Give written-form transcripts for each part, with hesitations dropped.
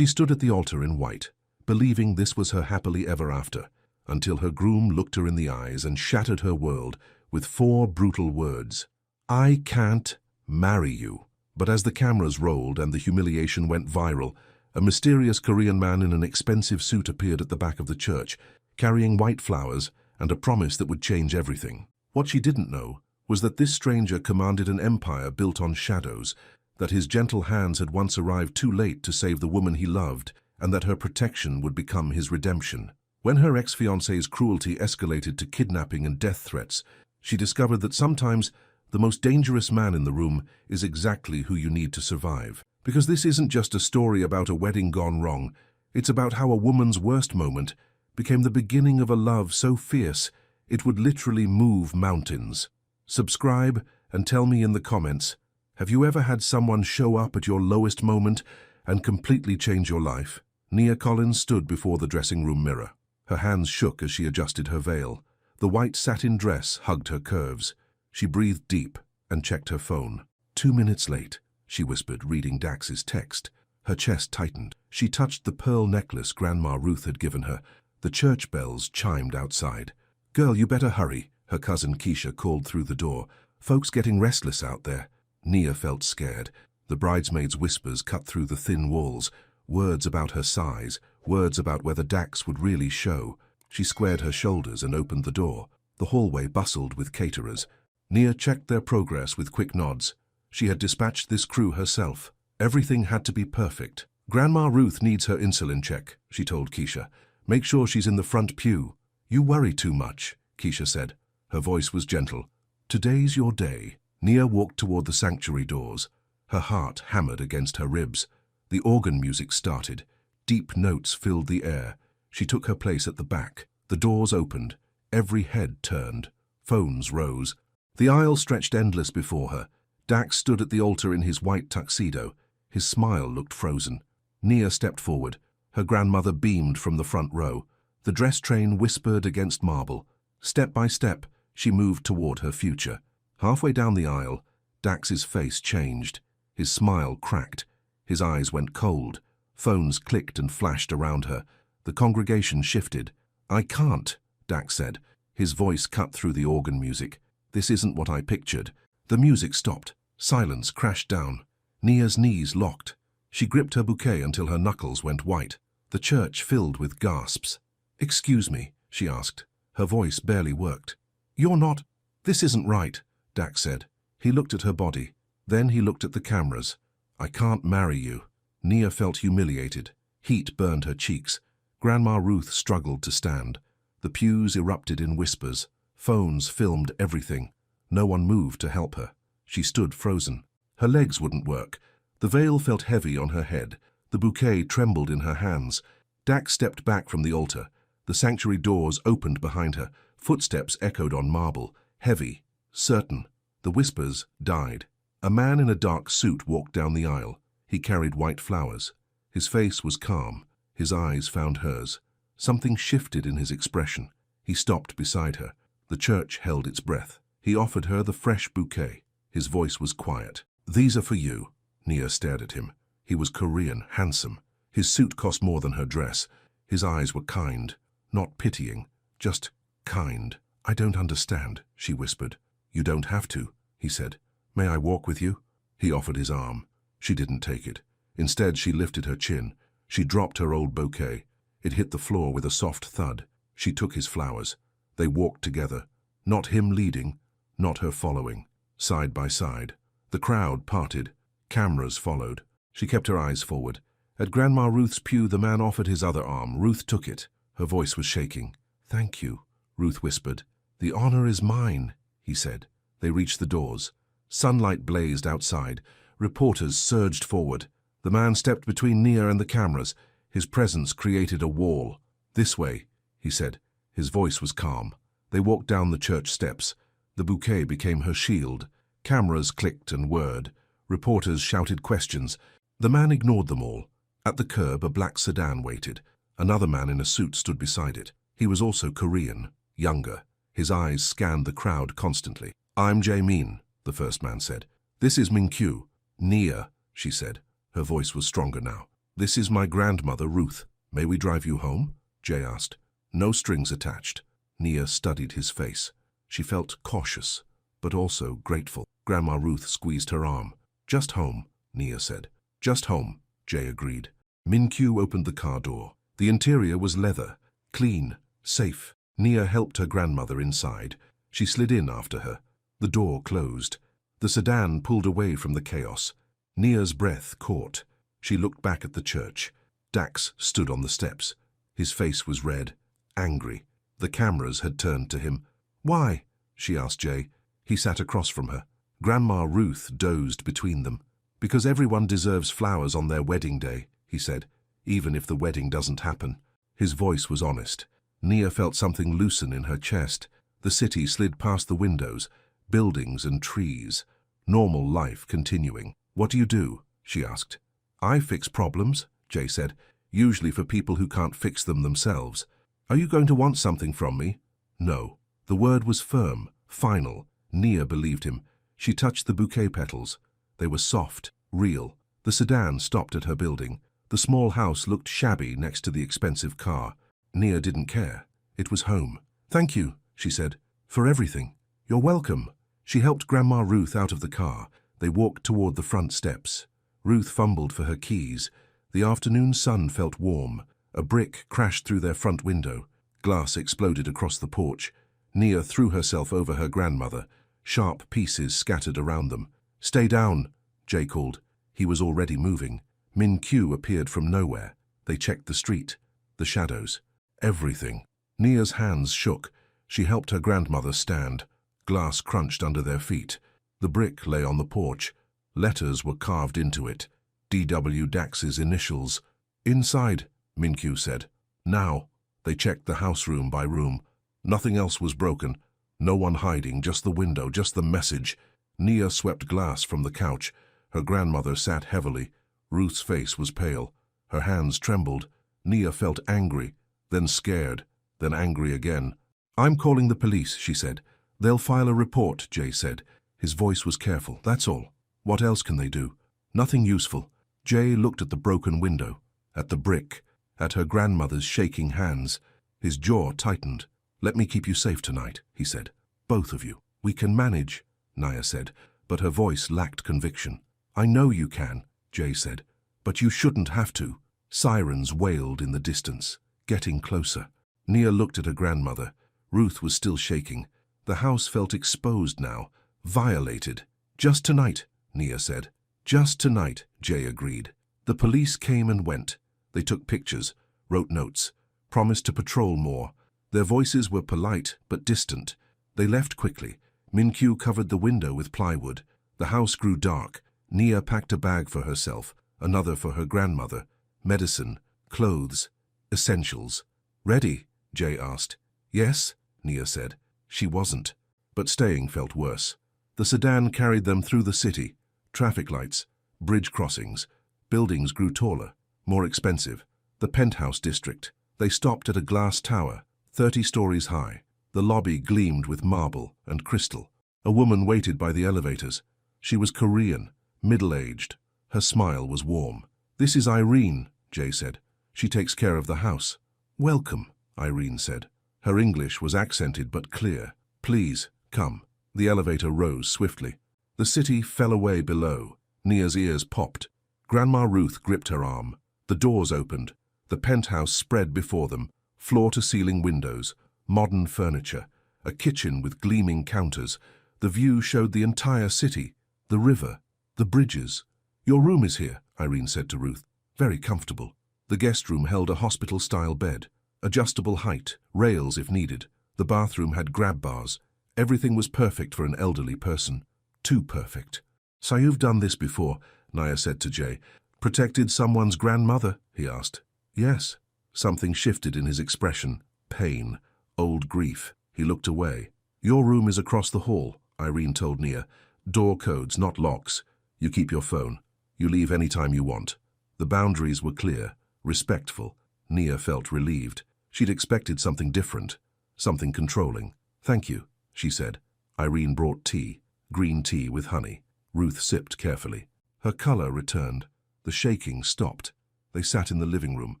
She stood at the altar in white, believing this was her happily ever after, until her groom looked her in the eyes and shattered her world with 4 brutal words. "I can't marry you." But as the cameras rolled and the humiliation went viral, a mysterious Korean man in an expensive suit appeared at the back of the church, carrying white flowers and a promise that would change everything. What she didn't know was that this stranger commanded an empire built on shadows, that his gentle hands had once arrived too late to save the woman he loved, and that her protection would become his redemption. When her ex-fiancé's cruelty escalated to kidnapping and death threats, she discovered that sometimes the most dangerous man in the room is exactly who you need to survive. Because this isn't just a story about a wedding gone wrong, it's about how a woman's worst moment became the beginning of a love so fierce it would literally move mountains. Subscribe and tell me in the comments, have you ever had someone show up at your lowest moment and completely change your life? Nia Collins stood before the dressing room mirror. Her hands shook as she adjusted her veil. The white satin dress hugged her curves. She breathed deep and checked her phone. 2 minutes late, she whispered, reading Dax's text. Her chest tightened. She touched the pearl necklace Grandma Ruth had given her. The church bells chimed outside. "Girl, you better hurry," her cousin Keisha called through the door. "Folks getting restless out there." Nia felt scared. The bridesmaids' whispers cut through the thin walls. Words about her size, words about whether Dax would really show. She squared her shoulders and opened the door. The hallway bustled with caterers. Nia checked their progress with quick nods. She had dispatched this crew herself. Everything had to be perfect. "Grandma Ruth needs her insulin check," she told Keisha. "Make sure she's in the front pew." "You worry too much," Keisha said. Her voice was gentle. "Today's your day." Nia walked toward the sanctuary doors. Her heart hammered against her ribs. The organ music started. Deep notes filled the air. She took her place at the back. The doors opened. Every head turned. Phones rose. The aisle stretched endless before her. Dax stood at the altar in his white tuxedo. His smile looked frozen. Nia stepped forward. Her grandmother beamed from the front row. The dress train whispered against marble. Step by step, she moved toward her future. Halfway down the aisle, Dax's face changed. His smile cracked. His eyes went cold. Phones clicked and flashed around her. The congregation shifted. "I can't," Dax said. His voice cut through the organ music. "This isn't what I pictured." The music stopped. Silence crashed down. Nia's knees locked. She gripped her bouquet until her knuckles went white. The church filled with gasps. "Excuse me," she asked. Her voice barely worked. "You're not... This isn't right," Dax said. He looked at her body. Then he looked at the cameras. "I can't marry you." Nia felt humiliated. Heat burned her cheeks. Grandma Ruth struggled to stand. The pews erupted in whispers. Phones filmed everything. No one moved to help her. She stood frozen. Her legs wouldn't work. The veil felt heavy on her head. The bouquet trembled in her hands. Dax stepped back from the altar. The sanctuary doors opened behind her. Footsteps echoed on marble. Heavy, certain. The whispers died. A man in a dark suit walked down the aisle. He carried white flowers. His face was calm. His eyes found hers. Something shifted in his expression. He stopped beside her. The church held its breath. He offered her the fresh bouquet. His voice was quiet. "These are for you." Nia stared at him. He was Korean, handsome. His suit cost more than her dress. His eyes were kind, not pitying, just kind. "I don't understand," she whispered. "You don't have to," he said. "May I walk with you?" He offered his arm. She didn't take it. Instead, she lifted her chin. She dropped her old bouquet. It hit the floor with a soft thud. She took his flowers. They walked together. Not him leading, not her following. Side by side. The crowd parted. Cameras followed. She kept her eyes forward. At Grandma Ruth's pew, the man offered his other arm. Ruth took it. Her voice was shaking. "Thank you," Ruth whispered. "The honor is mine," he said. They reached the doors. Sunlight blazed outside. Reporters surged forward. The man stepped between Nia and the cameras. His presence created a wall. "This way," he said. His voice was calm. They walked down the church steps. The bouquet became her shield. Cameras clicked and whirred. Reporters shouted questions. The man ignored them all. At the curb, a black sedan waited. Another man in a suit stood beside it. He was also Korean, younger. His eyes scanned the crowd constantly. "I'm Jae-min," the first man said. "This is Min-kyu." "Nia," she said. Her voice was stronger now. "This is my grandmother, Ruth. May we drive you home?" Jay asked. "No strings attached." Nia studied his face. She felt cautious, but also grateful. Grandma Ruth squeezed her arm. "Just home," Nia said. "Just home," Jay agreed. Min-Kyu opened the car door. The interior was leather, clean, safe. Nia helped her grandmother inside. She slid in after her. The door closed. The sedan pulled away from the chaos. Nia's breath caught. She looked back at the church. Dax stood on the steps. His face was red, angry. The cameras had turned to him. "Why?" she asked Jay. He sat across from her. Grandma Ruth dozed between them. "Because everyone deserves flowers on their wedding day," he said, "even if the wedding doesn't happen." His voice was honest. Nia felt something loosen in her chest. The city slid past the windows, buildings and trees. Normal life continuing. "What do you do?" she asked. "I fix problems," Jay said, "usually for people who can't fix them themselves." "Are you going to want something from me?" "No." The word was firm, final. Nia believed him. She touched the bouquet petals. They were soft, real. The sedan stopped at her building. The small house looked shabby next to the expensive car. Nia didn't care. It was home. "Thank you," she said, "for everything." "You're welcome." She helped Grandma Ruth out of the car. They walked toward the front steps. Ruth fumbled for her keys. The afternoon sun felt warm. A brick crashed through their front window. Glass exploded across the porch. Nia threw herself over her grandmother. Sharp pieces scattered around them. "Stay down," Jay called. He was already moving. Min-Kyu appeared from nowhere. They checked the street, the shadows, everything. Nia's hands shook. She helped her grandmother stand. Glass crunched under their feet. The brick lay on the porch. Letters were carved into it. D.W. Dax's initials. "Inside," Min-Kyu said. "Now." They checked the house room by room. Nothing else was broken. No one hiding, just the window, just the message. Nia swept glass from the couch. Her grandmother sat heavily. Ruth's face was pale. Her hands trembled. Nia felt angry, then scared, then angry again. "I'm calling the police," she said. "They'll file a report," Jay said. His voice was careful. "That's all. What else can they do?" "Nothing useful." Jay looked at the broken window, at the brick, at her grandmother's shaking hands. His jaw tightened. "Let me keep you safe tonight," he said. "Both of you." "We can manage," Nia said, but her voice lacked conviction. "I know you can," Jay said, "but you shouldn't have to." Sirens wailed in the distance, getting closer. Nia looked at her grandmother. Ruth was still shaking. The house felt exposed now, violated. "Just tonight," Nia said. "Just tonight," Jay agreed. The police came and went. They took pictures, wrote notes, promised to patrol more. Their voices were polite but distant. They left quickly. Min-Kyu covered the window with plywood. The house grew dark. Nia packed a bag for herself, another for her grandmother. Medicine, clothes, essentials. "Ready?" Jay asked. "Yes," Nia said. She wasn't. But staying felt worse. The sedan carried them through the city. Traffic lights, bridge crossings. Buildings grew taller, more expensive. The penthouse district. They stopped at a glass tower, 30 stories high. The lobby gleamed with marble and crystal. A woman waited by the elevators. She was Korean, middle-aged. Her smile was warm. "This is Irene," Jay said. "She takes care of the house." "Welcome," Irene said. Her English was accented but clear. "Please, come." The elevator rose swiftly. The city fell away below. Nia's ears popped. Grandma Ruth gripped her arm. The doors opened. The penthouse spread before them. Floor-to-ceiling windows, modern furniture, a kitchen with gleaming counters. The view showed the entire city, the river, the bridges. "Your room is here," Irene said to Ruth. "Very comfortable." The guest room held a hospital-style bed, adjustable height, rails if needed. The bathroom had grab bars. Everything was perfect for an elderly person. Too perfect. "So you've done this before," Nia said to Jay. "Protected someone's grandmother?" he asked. "Yes." Something shifted in his expression. Pain. Old grief. He looked away. "Your room is across the hall," Irene told Nia. "Door codes, not locks. You keep your phone. You leave any time you want." The boundaries were clear, respectful. Nia felt relieved. She'd expected something different, something controlling. "Thank you," she said. Irene brought tea, green tea with honey. Ruth sipped carefully. Her color returned. The shaking stopped. They sat in the living room.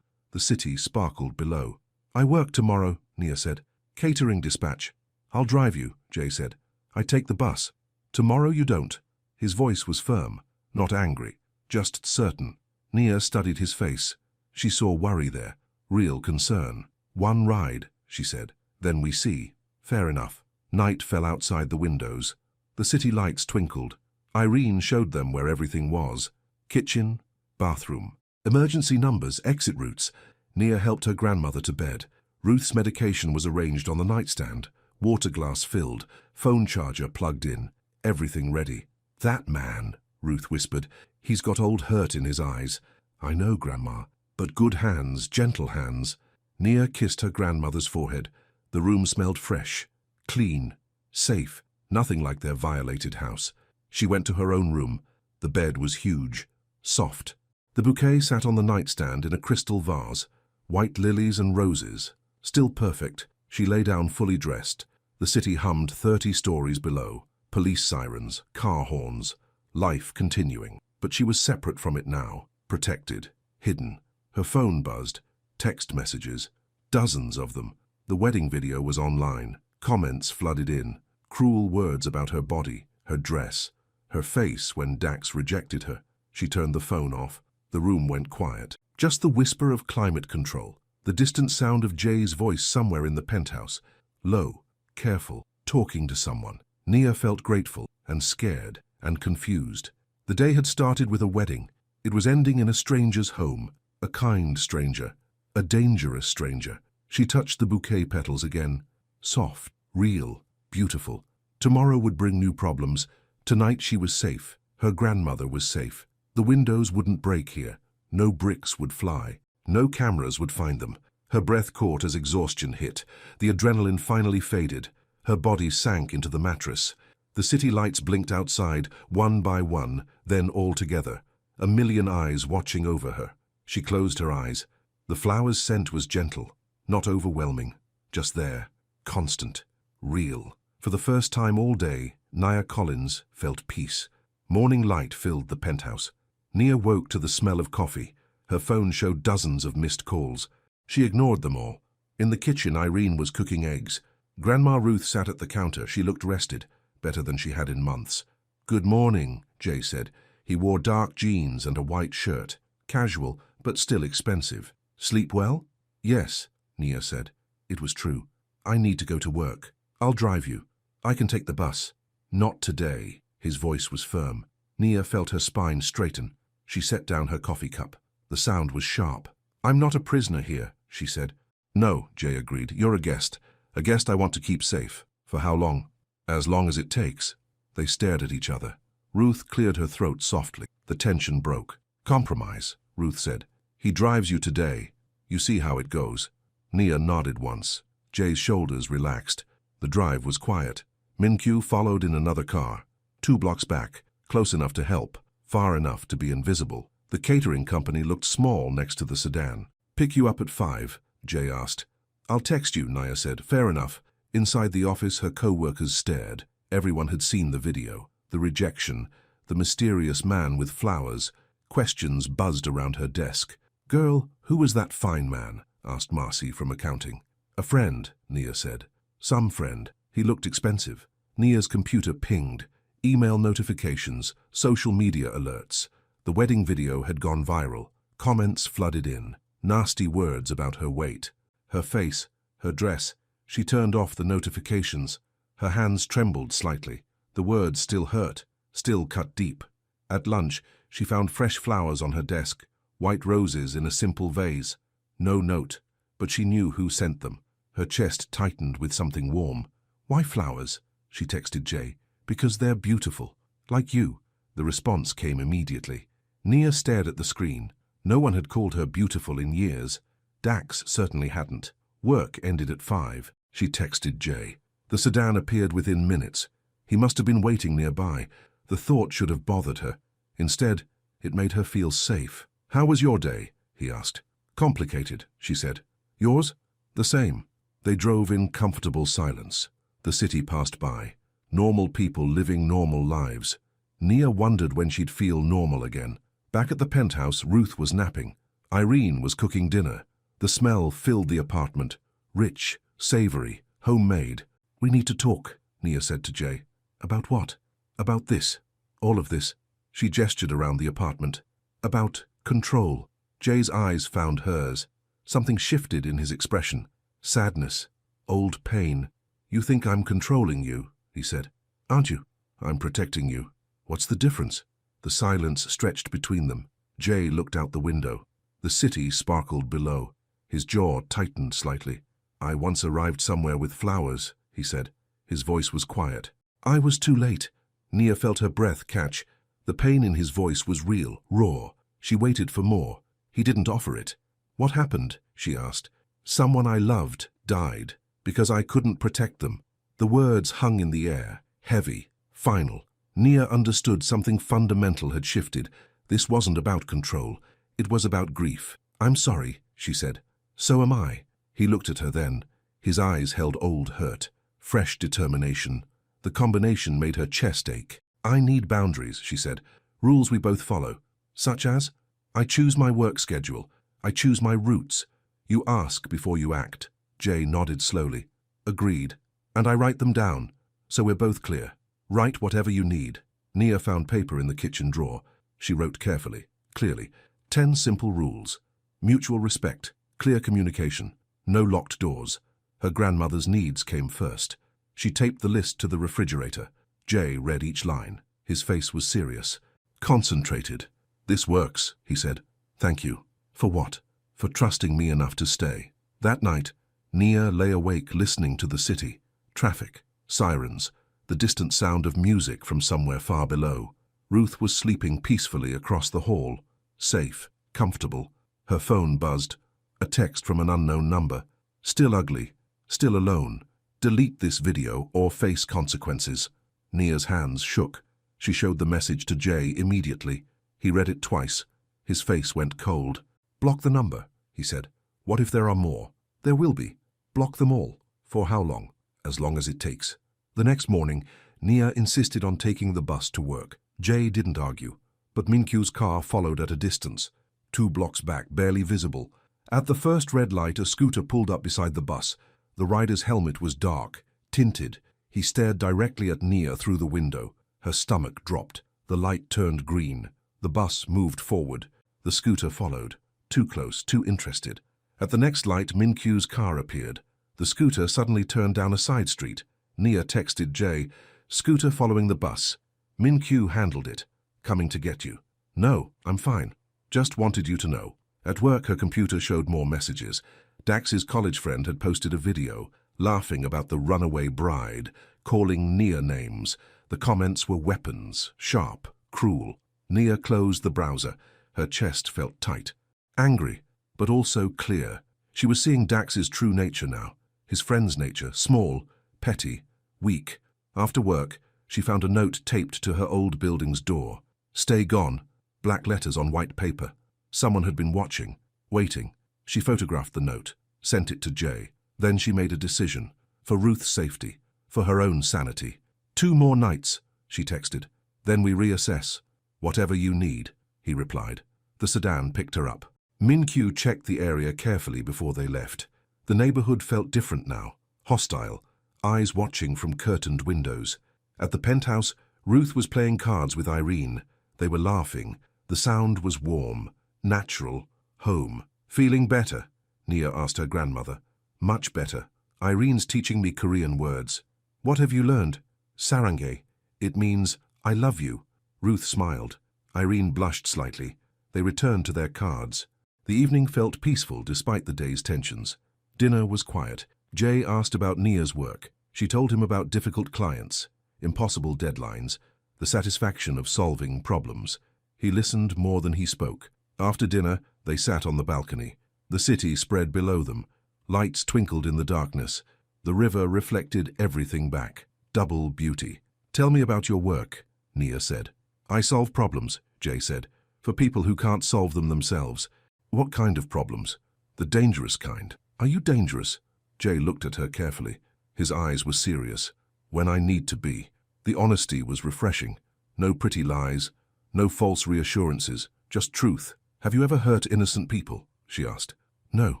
The city sparkled below. "I work tomorrow," Nia said. "Catering dispatch." "I'll drive you," Jay said. "I take the bus." "Tomorrow you don't." His voice was firm, not angry, just certain. Nia studied his face. She saw worry there, real concern. "One ride," she said. "Then we see." "Fair enough." Night fell outside the windows. The city lights twinkled. Irene showed them where everything was. Kitchen, bathroom. Emergency numbers, exit routes. Nia helped her grandmother to bed. Ruth's medication was arranged on the nightstand. Water glass filled, phone charger plugged in. Everything ready. "That man," Ruth whispered. "He's got old hurt in his eyes." "I know, Grandma. But good hands, gentle hands." Nia kissed her grandmother's forehead. The room smelled fresh, clean, safe, nothing like their violated house. She went to her own room. The bed was huge, soft. The bouquet sat on the nightstand in a crystal vase. White lilies and roses. Still perfect. She lay down fully dressed. The city hummed 30 stories below. Police sirens, car horns. Life continuing. But she was separate from it now. Protected. Hidden. Her phone buzzed. Text messages. Dozens of them. The wedding video was online. Comments flooded in. Cruel words about her body, her dress, her face when Dax rejected her. She turned the phone off. The room went quiet. Just the whisper of climate control. The distant sound of Jay's voice somewhere in the penthouse. Low, careful, talking to someone. Nia felt grateful and scared and confused. The day had started with a wedding. It was ending in a stranger's home. A kind stranger. A dangerous stranger. She touched the bouquet petals again. Soft, real, beautiful. Tomorrow would bring new problems. Tonight she was safe. Her grandmother was safe. The windows wouldn't break here. No bricks would fly. No cameras would find them. Her breath caught as exhaustion hit. The adrenaline finally faded. Her body sank into the mattress. The city lights blinked outside, one by one, then all together. A million eyes watching over her. She closed her eyes. The flower's scent was gentle, not overwhelming. Just there, constant, real. For the first time all day, Nia Collins felt peace. Morning light filled the penthouse. Nia woke to the smell of coffee. Her phone showed dozens of missed calls. She ignored them all. In the kitchen, Irene was cooking eggs. Grandma Ruth sat at the counter. She looked rested, better than she had in months. "Good morning," Jay said. He wore dark jeans and a white shirt. Casual, but still expensive. "Sleep well?" "Yes," Nia said. It was true. "I need to go to work. I'll drive you. I can take the bus." "Not today." His voice was firm. Nia felt her spine straighten. She set down her coffee cup. The sound was sharp. "I'm not a prisoner here," she said. "No," Jay agreed. "You're a guest. A guest I want to keep safe." "For how long?" "As long as it takes." They stared at each other. Ruth cleared her throat softly. The tension broke. "Compromise," Ruth said. "He drives you today. You see how it goes." Nia nodded once. Jay's shoulders relaxed. The drive was quiet. Minkyu followed in another car. 2 blocks back, close enough to help, far enough to be invisible. The catering company looked small next to the sedan. "Pick you up at 5, Jay asked. "I'll text you," Nia said. "Fair enough." Inside the office, her co-workers stared. Everyone had seen the video. The rejection, the mysterious man with flowers. Questions buzzed around her desk. "Girl, who was that fine man?" asked Marcy from accounting. "A friend," Nia said. "Some friend. He looked expensive." Nia's computer pinged. Email notifications, social media alerts. The wedding video had gone viral. Comments flooded in. Nasty words about her weight. Her face, her dress. She turned off the notifications. Her hands trembled slightly. The words still hurt, still cut deep. At lunch, she found fresh flowers on her desk, white roses in a simple vase. No note, but she knew who sent them. Her chest tightened with something warm. "Why flowers?" she texted Jay. "Because they're beautiful. Like you." The response came immediately. Nia stared at the screen. No one had called her beautiful in years. Dax certainly hadn't. Work ended at 5. She texted Jay. The sedan appeared within minutes. He must have been waiting nearby. The thought should have bothered her. Instead, it made her feel safe. "How was your day?" he asked. "Complicated," she said. "Yours?" "The same." They drove in comfortable silence. The city passed by. Normal people living normal lives. Nia wondered when she'd feel normal again. Back at the penthouse, Ruth was napping. Irene was cooking dinner. The smell filled the apartment. Rich, savory, homemade. "We need to talk," Nia said to Jay. "About what?" "About this. All of this." She gestured around the apartment. "About control." Jay's eyes found hers. Something shifted in his expression. Sadness. Old pain. "You think I'm controlling you," he said. "Aren't you?" "I'm protecting you." "What's the difference?" The silence stretched between them. Jay looked out the window. The city sparkled below. His jaw tightened slightly. "I once arrived somewhere with flowers," he said. His voice was quiet. "I was too late." Nia felt her breath catch. The pain in his voice was real, raw. She waited for more. He didn't offer it. "What happened?" she asked. "Someone I loved died, because I couldn't protect them." The words hung in the air, heavy, final. Nia understood something fundamental had shifted. This wasn't about control. It was about grief. "I'm sorry," she said. "So am I." He looked at her then. His eyes held old hurt, fresh determination. The combination made her chest ache. "I need boundaries," she said. "Rules we both follow. Such as? I choose my work schedule. I choose my routes. You ask before you act." Jay nodded slowly. "Agreed. And I write them down, so we're both clear. Write whatever you need." Nia found paper in the kitchen drawer. She wrote carefully, clearly. 10 simple rules. Mutual respect, clear communication, no locked doors. Her grandmother's needs came first. She taped the list to the refrigerator. Jay read each line. His face was serious. Concentrated. "This works," he said. "Thank you." "For what?" "For trusting me enough to stay." That night, Nia lay awake listening to the city. Traffic, sirens, the distant sound of music from somewhere far below. Ruth was sleeping peacefully across the hall. Safe, comfortable. Her phone buzzed. A text from an unknown number. "Still ugly. Still alone. Delete this video or face consequences." Nia's hands shook. She showed the message to Jay immediately. He read it twice. His face went cold. "Block the number," he said. "What if there are more?" "There will be. Block them all." "For how long?" "As long as it takes." The next morning, Nia insisted on taking the bus to work. Jay didn't argue, but Minkyu's car followed at a distance, 2 blocks back, barely visible. At the first red light, a scooter pulled up beside the bus. The rider's helmet was dark, tinted. He stared directly at Nia through the window. Her stomach dropped. The light turned green. The bus moved forward. The scooter followed. Too close, too interested. At the next light, Minkyu's car appeared. The scooter suddenly turned down a side street. Nia texted Jay, "Scooter following the bus." Minkyu handled it. "Coming to get you." "No, I'm fine. Just wanted you to know." At work, her computer showed more messages. Dax's college friend had posted a video, laughing about the runaway bride, calling Nia names. The comments were weapons, sharp, cruel. Nia closed the browser. Her chest felt tight. Angry, but also clear. She was seeing Dax's true nature now. His friend's nature, small, petty, weak. After work, she found a note taped to her old building's door. "Stay gone." Black letters on white paper. Someone had been watching, waiting. She photographed the note, sent it to Jay. Then she made a decision. For Ruth's safety, for her own sanity. 2 more nights, she texted. "Then we reassess." "Whatever you need," he replied. The sedan picked her up. Minkyu checked the area carefully before they left. The neighborhood felt different now, hostile, eyes watching from curtained windows. At the penthouse, Ruth was playing cards with Irene. They were laughing. The sound was warm, natural, home. "Feeling better?" Nia asked her grandmother. "Much better. Irene's teaching me Korean words." "What have you learned?" "Sarange. It means, I love you." Ruth smiled. Irene blushed slightly. They returned to their cards. The evening felt peaceful despite the day's tensions. Dinner was quiet. Jay asked about Nia's work. She told him about difficult clients, impossible deadlines, the satisfaction of solving problems. He listened more than he spoke. After dinner, they sat on the balcony. The city spread below them. Lights twinkled in the darkness. The river reflected everything back. Double beauty. "Tell me about your work," Nia said. "I solve problems," Jay said, "for people who can't solve them themselves." "What kind of problems?" "The dangerous kind." "Are you dangerous?" Jay looked at her carefully. His eyes were serious. "When I need to be." The honesty was refreshing. No pretty lies, no false reassurances, just truth. Have you ever hurt innocent people? She asked. No,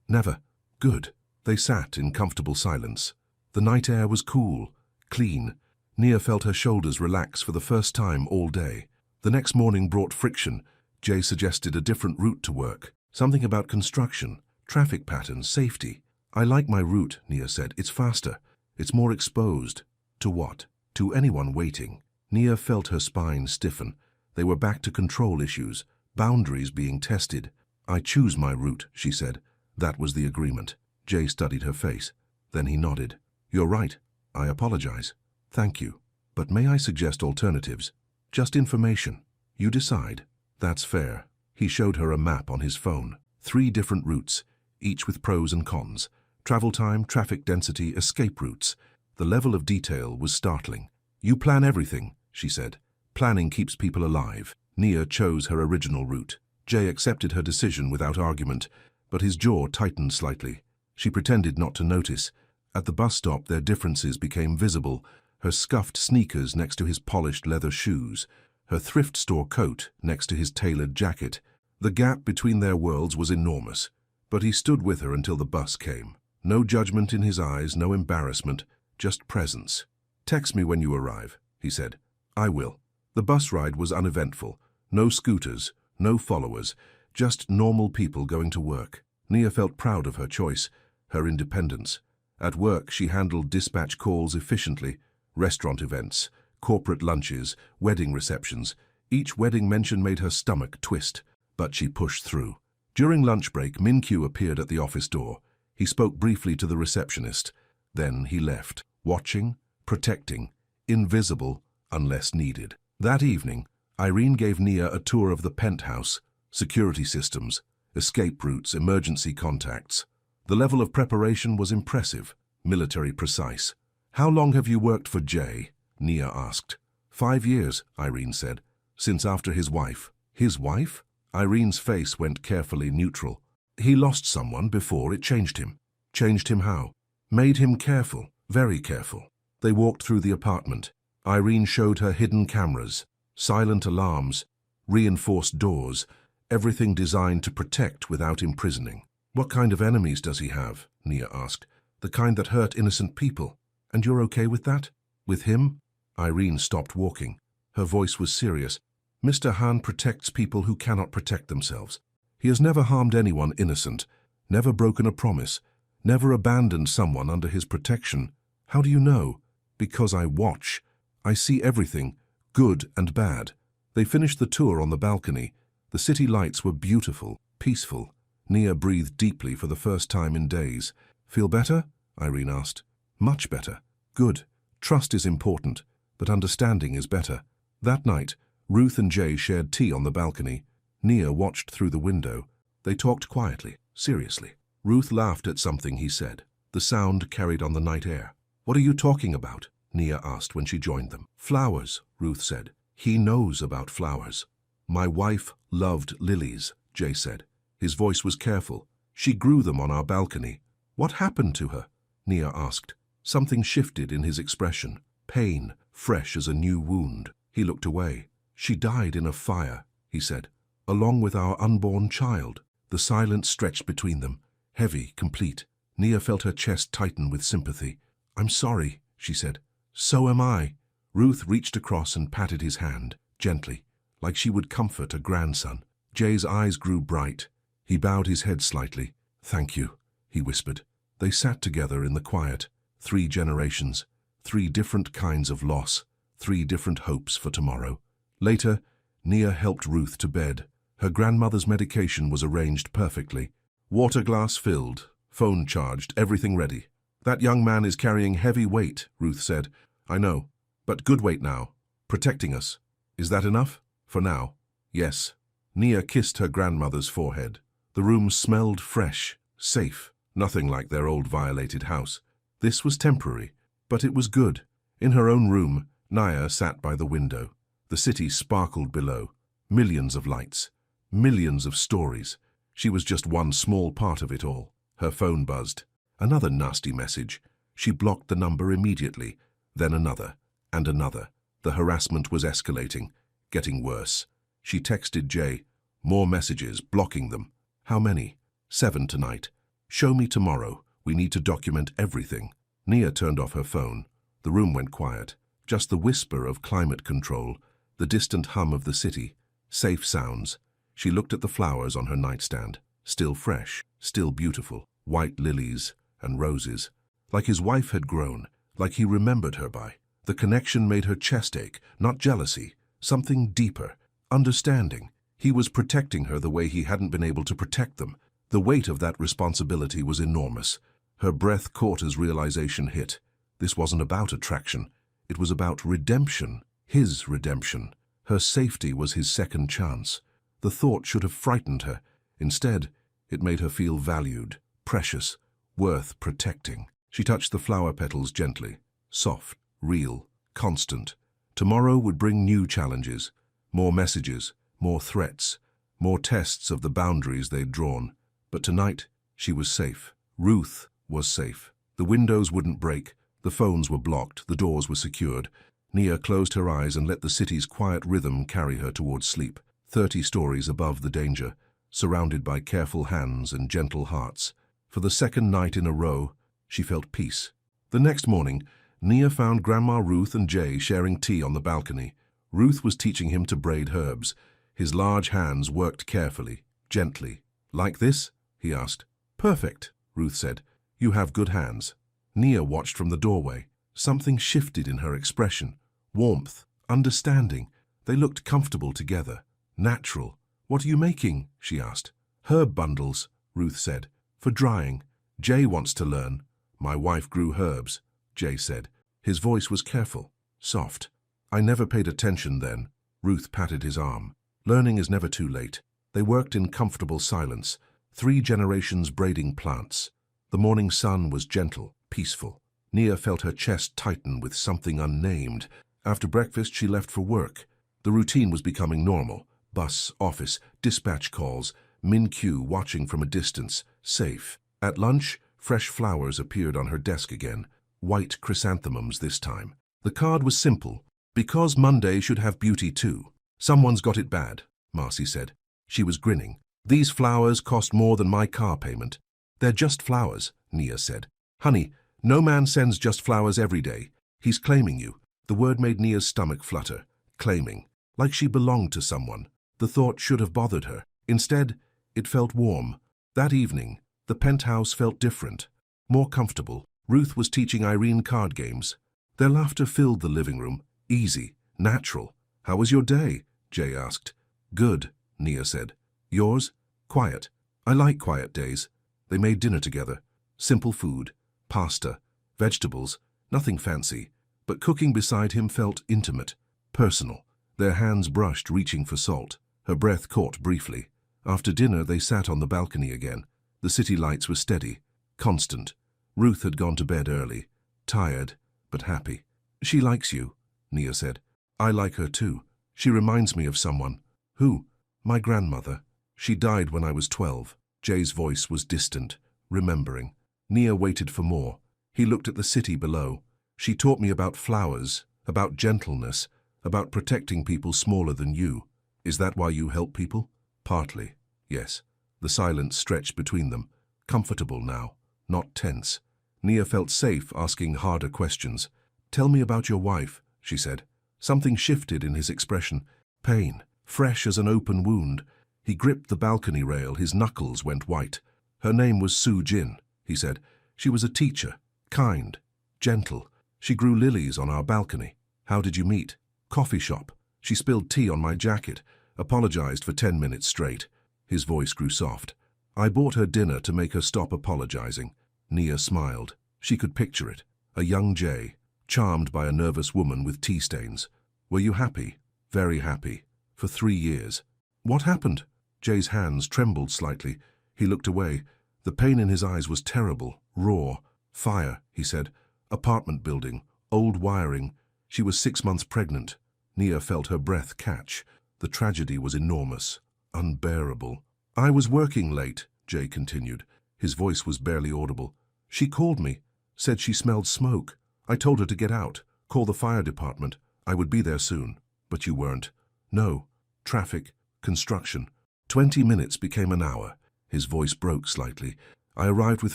never. Good. They sat in comfortable silence. The night air was cool, clean. Nia felt her shoulders relax for the first time all day. The next morning brought friction. Jay suggested a different route to work. Something about construction, traffic patterns, safety. I like my route, Nia said. It's faster. It's more exposed. To what? To anyone waiting. Nia felt her spine stiffen. They were back to control issues, boundaries being tested. I choose my route, she said. That was the agreement. Jay studied her face. Then he nodded. You're right. I apologize. Thank you. But may I suggest alternatives? Just information. You decide. That's fair. He showed her a map on his phone. 3 different routes, each with pros and cons. Travel time, traffic density, escape routes. The level of detail was startling. You plan everything, she said. Planning keeps people alive. Nia chose her original route. Jay accepted her decision without argument, but his jaw tightened slightly. She pretended not to notice. At the bus stop, their differences became visible. Her scuffed sneakers next to his polished leather shoes. Her thrift store coat next to his tailored jacket. The gap between their worlds was enormous, but he stood with her until the bus came. No judgment in his eyes, no embarrassment, just presence. Text me when you arrive, he said. I will. The bus ride was uneventful. No scooters, no followers, just normal people going to work. Nia felt proud of her choice, her independence. At work, she handled dispatch calls efficiently, restaurant events, corporate lunches, wedding receptions. Each wedding mention made her stomach twist, but she pushed through. During lunch break, Min-Kyu appeared at the office door. He spoke briefly to the receptionist. Then he left, watching, protecting, invisible unless needed. That evening, Irene gave Nia a tour of the penthouse, security systems, escape routes, emergency contacts. The level of preparation was impressive, military precise. How long have you worked for Jay? Nia asked. 5 years, Irene said, since after his wife. His wife? Irene's face went carefully neutral. He lost someone before it changed him. Changed him how? Made him careful, very careful. They walked through the apartment. Irene showed her hidden cameras, silent alarms, reinforced doors, everything designed to protect without imprisoning. What kind of enemies does he have? Nia asked. The kind that hurt innocent people. And you're okay with that? With him? Irene stopped walking. Her voice was serious. Mr. Han protects people who cannot protect themselves. He has never harmed anyone innocent, never broken a promise, never abandoned someone under his protection. How do you know? Because I watch. I see everything, good and bad. They finished the tour on the balcony. The city lights were beautiful, peaceful. Nia breathed deeply for the first time in days. Feel better? Irene asked. Much better. Good. Trust is important, but understanding is better. That night, Ruth and Jay shared tea on the balcony. Nia watched through the window. They talked quietly, seriously. Ruth laughed at something he said. The sound carried on the night air. What are you talking about? Nia asked when she joined them. Flowers, Ruth said. He knows about flowers. My wife loved lilies, Jay said. His voice was careful. She grew them on our balcony. What happened to her? Nia asked. Something shifted in his expression. Pain, fresh as a new wound. He looked away. She died in a fire, he said, along with our unborn child. The silence stretched between them, heavy, complete. Nia felt her chest tighten with sympathy. I'm sorry, she said. So am I. Ruth reached across and patted his hand, gently, like she would comfort a grandson. Jay's eyes grew bright. He bowed his head slightly. Thank you, he whispered. They sat together in the quiet. 3 generations, 3 different kinds of loss, 3 different hopes for tomorrow. Later, Nia helped Ruth to bed. Her grandmother's medication was arranged perfectly. Water glass filled, phone charged, everything ready. That young man is carrying heavy weight, Ruth said. I know, but good weight now, protecting us. Is that enough? For now. Yes. Nia kissed her grandmother's forehead. The room smelled fresh, safe, nothing like their old violated house. This was temporary, but it was good. In her own room, Nia sat by the window. The city sparkled below. Millions of lights. Millions of stories. She was just one small part of it all. Her phone buzzed. Another nasty message. She blocked the number immediately. Then another, and another. The harassment was escalating, getting worse. She texted Jay, More messages, blocking them. How many? 7 tonight. Show me tomorrow. We need to document everything. Nia turned off her phone. The room went quiet. Just the whisper of climate control, the distant hum of the city. Safe sounds. She looked at the flowers on her nightstand. Still fresh, still beautiful. White lilies and roses. Like his wife had grown, like he remembered her by. The connection made her chest ache, not jealousy. Something deeper. Understanding. He was protecting her the way he hadn't been able to protect them. The weight of that responsibility was enormous. Her breath caught as realization hit. This wasn't about attraction. It was about redemption. His redemption. Her safety was his second chance. The thought should have frightened her. Instead, it made her feel valued, precious, worth protecting. She touched the flower petals gently. Soft, real, constant. Tomorrow would bring new challenges. More messages, more threats, more tests of the boundaries they'd drawn. But tonight, she was safe. Ruth was safe. The windows wouldn't break. The phones were blocked. The doors were secured. Nia closed her eyes and let the city's quiet rhythm carry her towards sleep. 30 stories above the danger, surrounded by careful hands and gentle hearts. For the second night in a row, she felt peace. The next morning, Nia found Grandma Ruth and Jay sharing tea on the balcony. Ruth was teaching him to braid herbs. His large hands worked carefully, gently. "Like this?" he asked. "Perfect," Ruth said. "You have good hands." Nia watched from the doorway. Something shifted in her expression. Warmth, understanding. They looked comfortable together. Natural. "What are you making?" she asked. "Herb bundles," Ruth said. "For drying. Jay wants to learn." "My wife grew herbs," Jay said. His voice was careful, soft. "I never paid attention then." Ruth patted his arm. "Learning is never too late." They worked in comfortable silence. 3 generations braiding plants. The morning sun was gentle, peaceful. Nia felt her chest tighten with something unnamed. After breakfast, she left for work. The routine was becoming normal. Bus, office, dispatch calls, Min-Q watching from a distance, safe. At lunch, fresh flowers appeared on her desk again. White chrysanthemums this time. The card was simple. "Because Monday should have beauty too. Someone's got it bad," Marcy said. She was grinning. "These flowers cost more than my car payment." "They're just flowers," Nia said. "Honey, no man sends just flowers every day. He's claiming you." The word made Nia's stomach flutter. Claiming. Like she belonged to someone. The thought should have bothered her. Instead, it felt warm. That evening, the penthouse felt different. More comfortable. Ruth was teaching Irene card games. Their laughter filled the living room. Easy. Natural. "How was your day?" Jay asked. "Good," Nia said. "Yours?" "Quiet. I like quiet days." They made dinner together. Simple food. Pasta. Vegetables. Nothing fancy. But cooking beside him felt intimate. Personal. Their hands brushed, reaching for salt. Her breath caught briefly. After dinner, they sat on the balcony again. The city lights were steady. Constant. Ruth had gone to bed early. Tired, but happy. "She likes you," Nia said. "I like her too. She reminds me of someone." "Who?" "My grandmother. She died when I was 12. Jay's voice was distant, remembering. Nia waited for more. He looked at the city below. "She taught me about flowers, about gentleness, about protecting people smaller than you. Is that why you help people?" "Partly, yes." The silence stretched between them. Comfortable now, not tense. Nia felt safe asking harder questions. "Tell me about your wife," she said. Something shifted in his expression. Pain, fresh as an open wound. He gripped the balcony rail, his knuckles went white. "Her name was Sue Jin," he said. "She was a teacher, kind, gentle. She grew lilies on our balcony." "How did you meet?" "Coffee shop. She spilled tea on my jacket, apologized for 10 minutes straight." His voice grew soft. "I bought her dinner to make her stop apologizing." Nia smiled. She could picture it. A young Jay, charmed by a nervous woman with tea stains. "Were you happy?" "Very happy. For 3 years." "What happened?" Jay's hands trembled slightly. He looked away. The pain in his eyes was terrible, raw. "Fire," he said. "Apartment building, old wiring. She was 6 months pregnant." Nia felt her breath catch. The tragedy was enormous, unbearable. "I was working late," Jay continued. His voice was barely audible. "She called me, said she smelled smoke. I told her to get out, call the fire department. I would be there soon." "But you weren't." "No. Traffic, construction. 20 minutes became an hour. His voice broke slightly. I arrived with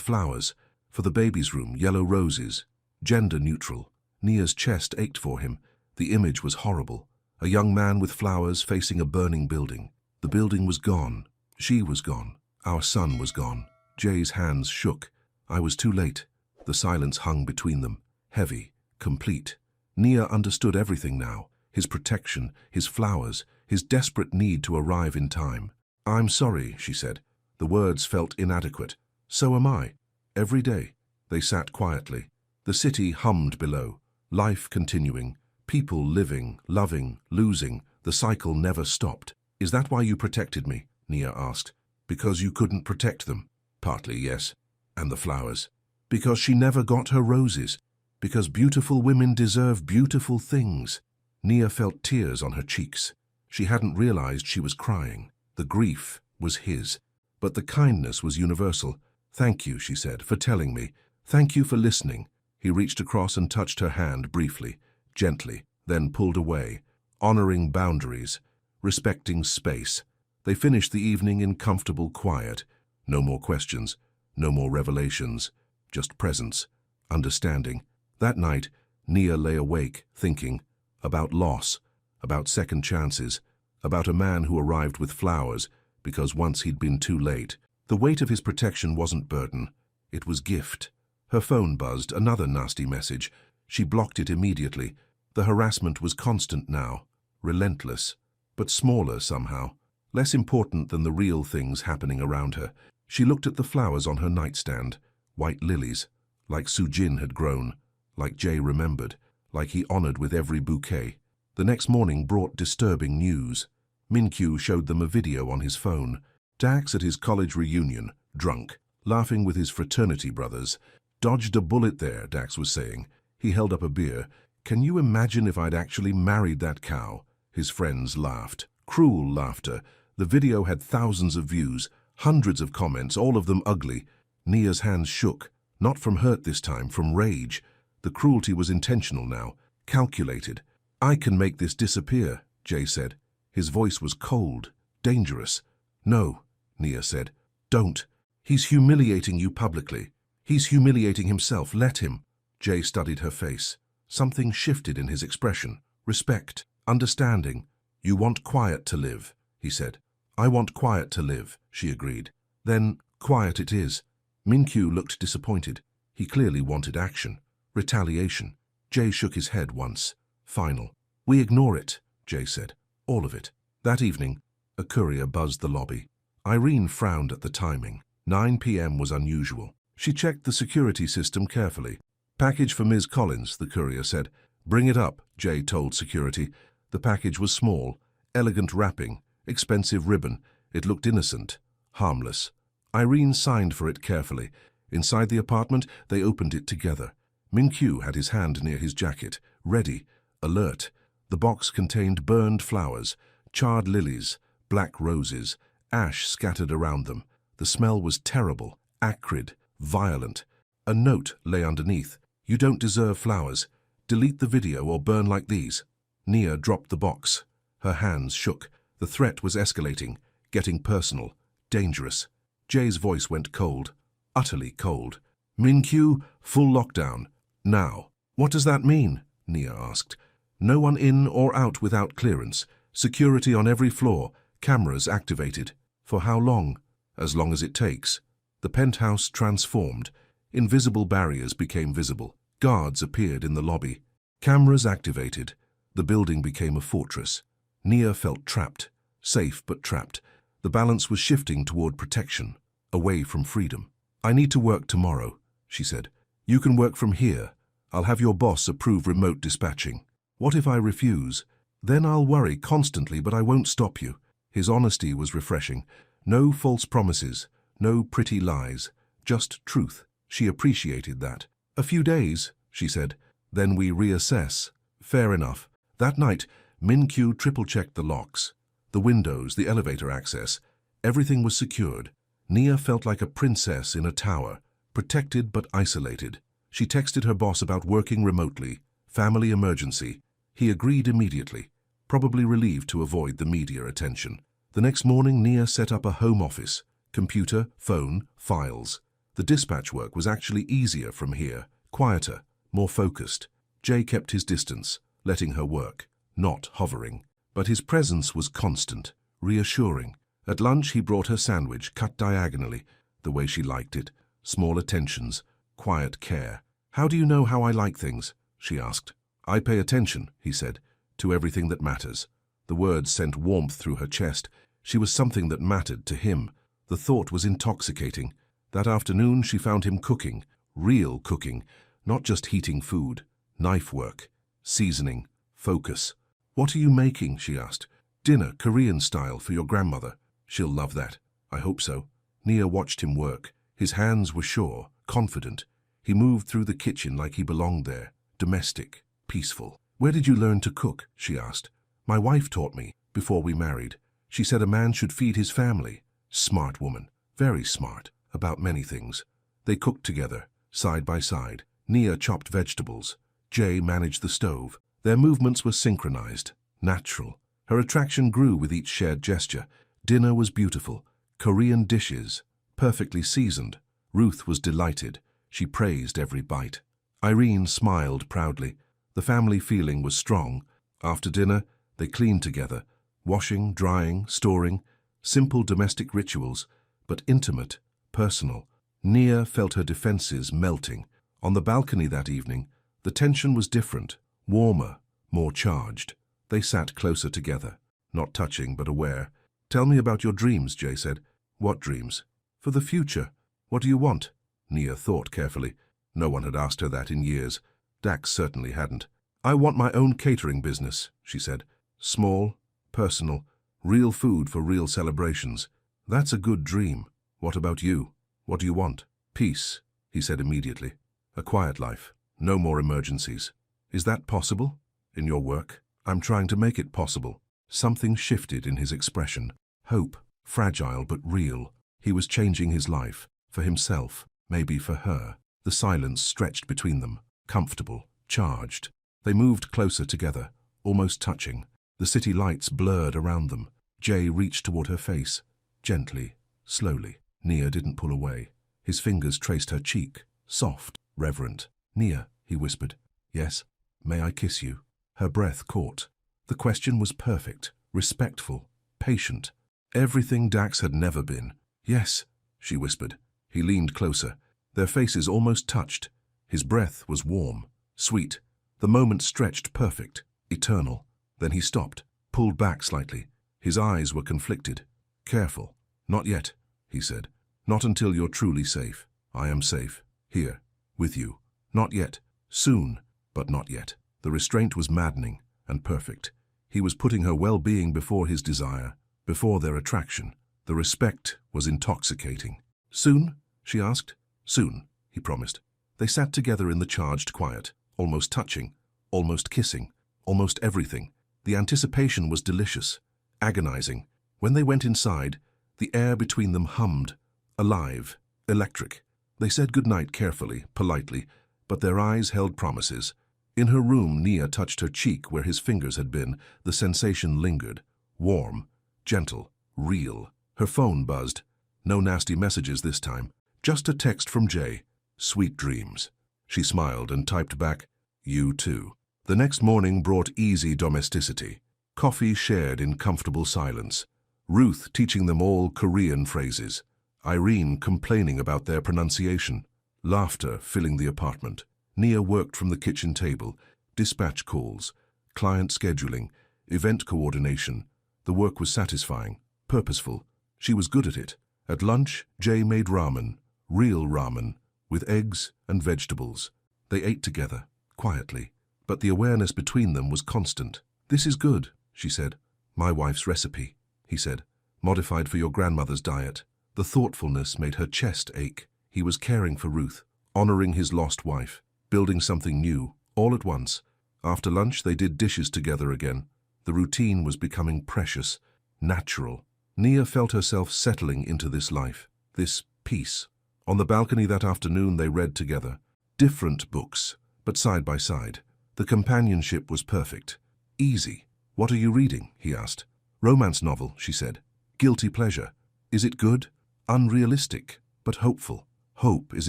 flowers. For the baby's room, yellow roses. Gender neutral. Nia's chest ached for him. The image was horrible. A young man with flowers facing a burning building. The building was gone. She was gone. Our son was gone. Jay's hands shook. I was too late. The silence hung between them. Heavy. Complete. Nia understood everything now. His protection, his flowers, his desperate need to arrive in time. "I'm sorry," she said. The words felt inadequate. "So am I." Every day, they sat quietly. The city hummed below. Life continuing. People living, loving, losing. The cycle never stopped. "Is that why you protected me?" Nia asked. "Because you couldn't protect them?" "Partly, yes." "And the flowers?" "Because she never got her roses. Because beautiful women deserve beautiful things." Nia felt tears on her cheeks. She hadn't realized she was crying. The grief was his. But the kindness was universal. "Thank you," she said, "for telling me. Thank you for listening." He reached across and touched her hand briefly, gently, then pulled away, honoring boundaries, respecting space. They finished the evening in comfortable quiet. No more questions, no more revelations, just presence, understanding. That night, Nia lay awake, thinking about loss, about second chances, about a man who arrived with flowers because once he'd been too late. The weight of his protection wasn't burden, it was gift. Her phone buzzed, another nasty message. She blocked it immediately. The harassment was constant now, relentless, but smaller somehow, less important than the real things happening around her. She looked at the flowers on her nightstand, white lilies, like Sujin had grown, like Jay remembered, like he honored with every bouquet. The next morning brought disturbing news. Minkyu showed them a video on his phone. Dax at his college reunion, drunk, laughing with his fraternity brothers. "Dodged a bullet there," Dax was saying. He held up a beer. "Can you imagine if I'd actually married that cow?" His friends laughed. Cruel laughter. The video had thousands of views, hundreds of comments, all of them ugly. Nia's hands shook, not from hurt this time, from rage. The cruelty was intentional now, calculated. "I can make this disappear," Jay said. His voice was cold, dangerous. "No," Nia said. "Don't. He's humiliating you publicly. He's humiliating himself. Let him." Jay studied her face. Something shifted in his expression. Respect, understanding. "You want quiet to live," he said. "I want quiet to live," she agreed. "Then quiet it is." Minkyu looked disappointed. He clearly wanted action. Retaliation. Jay shook his head once. Final. "We ignore it," Jay said. "All of it." That evening, a courier buzzed the lobby. Irene frowned at the timing. 9 p.m. was unusual. She checked the security system carefully. "Package for Ms. Collins," the courier said. "Bring it up," Jay told security. The package was small, elegant wrapping, expensive ribbon. It looked innocent, harmless. Irene signed for it carefully. Inside the apartment, they opened it together. Minkyu had his hand near his jacket, ready, alert. The box contained burned flowers, charred lilies, black roses, ash scattered around them. The smell was terrible, acrid, violent. A note lay underneath. "You don't deserve flowers. Delete the video or burn like these." Nia dropped the box. Her hands shook. The threat was escalating, getting personal, dangerous. Jay's voice went cold, utterly cold. "Minkyu, full lockdown. Now." "What does that mean?" Nia asked. "No one in or out without clearance. Security on every floor. Cameras activated." "For how long?" "As long as it takes." The penthouse transformed. Invisible barriers became visible. Guards appeared in the lobby. Cameras activated. The building became a fortress. Nia felt trapped, safe but trapped. The balance was shifting toward protection, away from freedom. "I need to work tomorrow," she said. "You can work from here. I'll have your boss approve remote dispatching." "What if I refuse?" "Then I'll worry constantly, but I won't stop you." His honesty was refreshing. No false promises, no pretty lies, just truth. She appreciated that. "A few days," she said. "Then we reassess." "Fair enough." That night, Minkyu triple-checked the locks, the windows, the elevator access. Everything was secured. Nia felt like a princess in a tower, protected but isolated. She texted her boss about working remotely, family emergency. He agreed immediately, probably relieved to avoid the media attention. The next morning, Nia set up a home office. Computer, phone, files. The dispatch work was actually easier from here, quieter, more focused. Jay kept his distance, letting her work, not hovering. But his presence was constant, reassuring. At lunch, he brought her sandwich, cut diagonally, the way she liked it. Small attentions, quiet care. "How do you know how I like things?" she asked. "I pay attention," he said, "to everything that matters." The words sent warmth through her chest. She was something that mattered to him. The thought was intoxicating. That afternoon she found him cooking, real cooking, not just heating food. Knife work, seasoning, focus. "What are you making?" she asked. "Dinner, Korean style, for your grandmother. She'll love that." "I hope so." Nia watched him work. His hands were sure, confident. He moved through the kitchen like he belonged there, domestic, peaceful. "Where did you learn to cook?" she asked. "My wife taught me, before we married. She said a man should feed his family." Smart woman, very smart, about many things. They cooked together, side by side. Nia chopped vegetables. Jay managed the stove. Their movements were synchronized, natural. Her attraction grew with each shared gesture. Dinner was beautiful. Korean dishes, perfectly seasoned. Ruth was delighted. She praised every bite. Irene smiled proudly. The family feeling was strong. After dinner, they cleaned together. Washing, drying, storing. Simple domestic rituals, but intimate, personal. Nia felt her defenses melting. On the balcony that evening, the tension was different, warmer, more charged. They sat closer together, not touching but aware. "Tell me about your dreams," Jay said. "What dreams?" "For the future. What do you want?" Nia thought carefully. No one had asked her that in years. Dax certainly hadn't. "I want my own catering business," she said. "Small, personal, real food for real celebrations." "That's a good dream. What about you? What do you want?" "Peace," he said immediately. "A quiet life. No more emergencies." "Is that possible? In your work?" "I'm trying to make it possible." Something shifted in his expression. Hope, fragile but real. He was changing his life. For himself, maybe for her. The silence stretched between them. Comfortable, charged. They moved closer together, almost touching. The city lights blurred around them. Jay reached toward her face. Gently, slowly. Nia didn't pull away. His fingers traced her cheek. Soft, reverent. "Nia," he whispered. "Yes? May I kiss you?" Her breath caught. The question was perfect, respectful, patient. Everything Dax had never been. "Yes," she whispered. He leaned closer. Their faces almost touched. His breath was warm, sweet. The moment stretched perfect, eternal. Then he stopped, pulled back slightly. His eyes were conflicted. "Careful. Not yet," he said. "Not until you're truly safe. I am safe. Here. With you. Not yet. Soon, but not yet." The restraint was maddening and perfect. He was putting her well-being before his desire, before their attraction. The respect was intoxicating. "Soon?" she asked. "Soon," he promised. They sat together in the charged quiet, almost touching, almost kissing, almost everything. The anticipation was delicious, agonizing. When they went inside, the air between them hummed, alive, electric. They said goodnight carefully, politely, but their eyes held promises. In her room, Nia touched her cheek where his fingers had been. The sensation lingered, warm, gentle, real. Her phone buzzed. No nasty messages this time. Just a text from Jay. "Sweet dreams." She smiled and typed back, "You too." The next morning brought easy domesticity. Coffee shared in comfortable silence. Ruth teaching them all Korean phrases. Irene complaining about their pronunciation. Laughter filling the apartment. Nia worked from the kitchen table. Dispatch calls, client scheduling, event coordination. The work was satisfying, purposeful. She was good at it. At lunch, Jay made ramen, real ramen, with eggs and vegetables. They ate together, quietly, but the awareness between them was constant. "This is good," she said. "My wife's recipe," he said, "modified for your grandmother's diet." The thoughtfulness made her chest ache. He was caring for Ruth, honoring his lost wife, building something new, all at once. After lunch, they did dishes together again. The routine was becoming precious, natural. Nia felt herself settling into this life, this peace. On the balcony that afternoon, they read together. Different books, but side by side. The companionship was perfect. Easy. "What are you reading?" he asked. "Romance novel," she said. Guilty pleasure. Is it good? Unrealistic, but hopeful. Hope is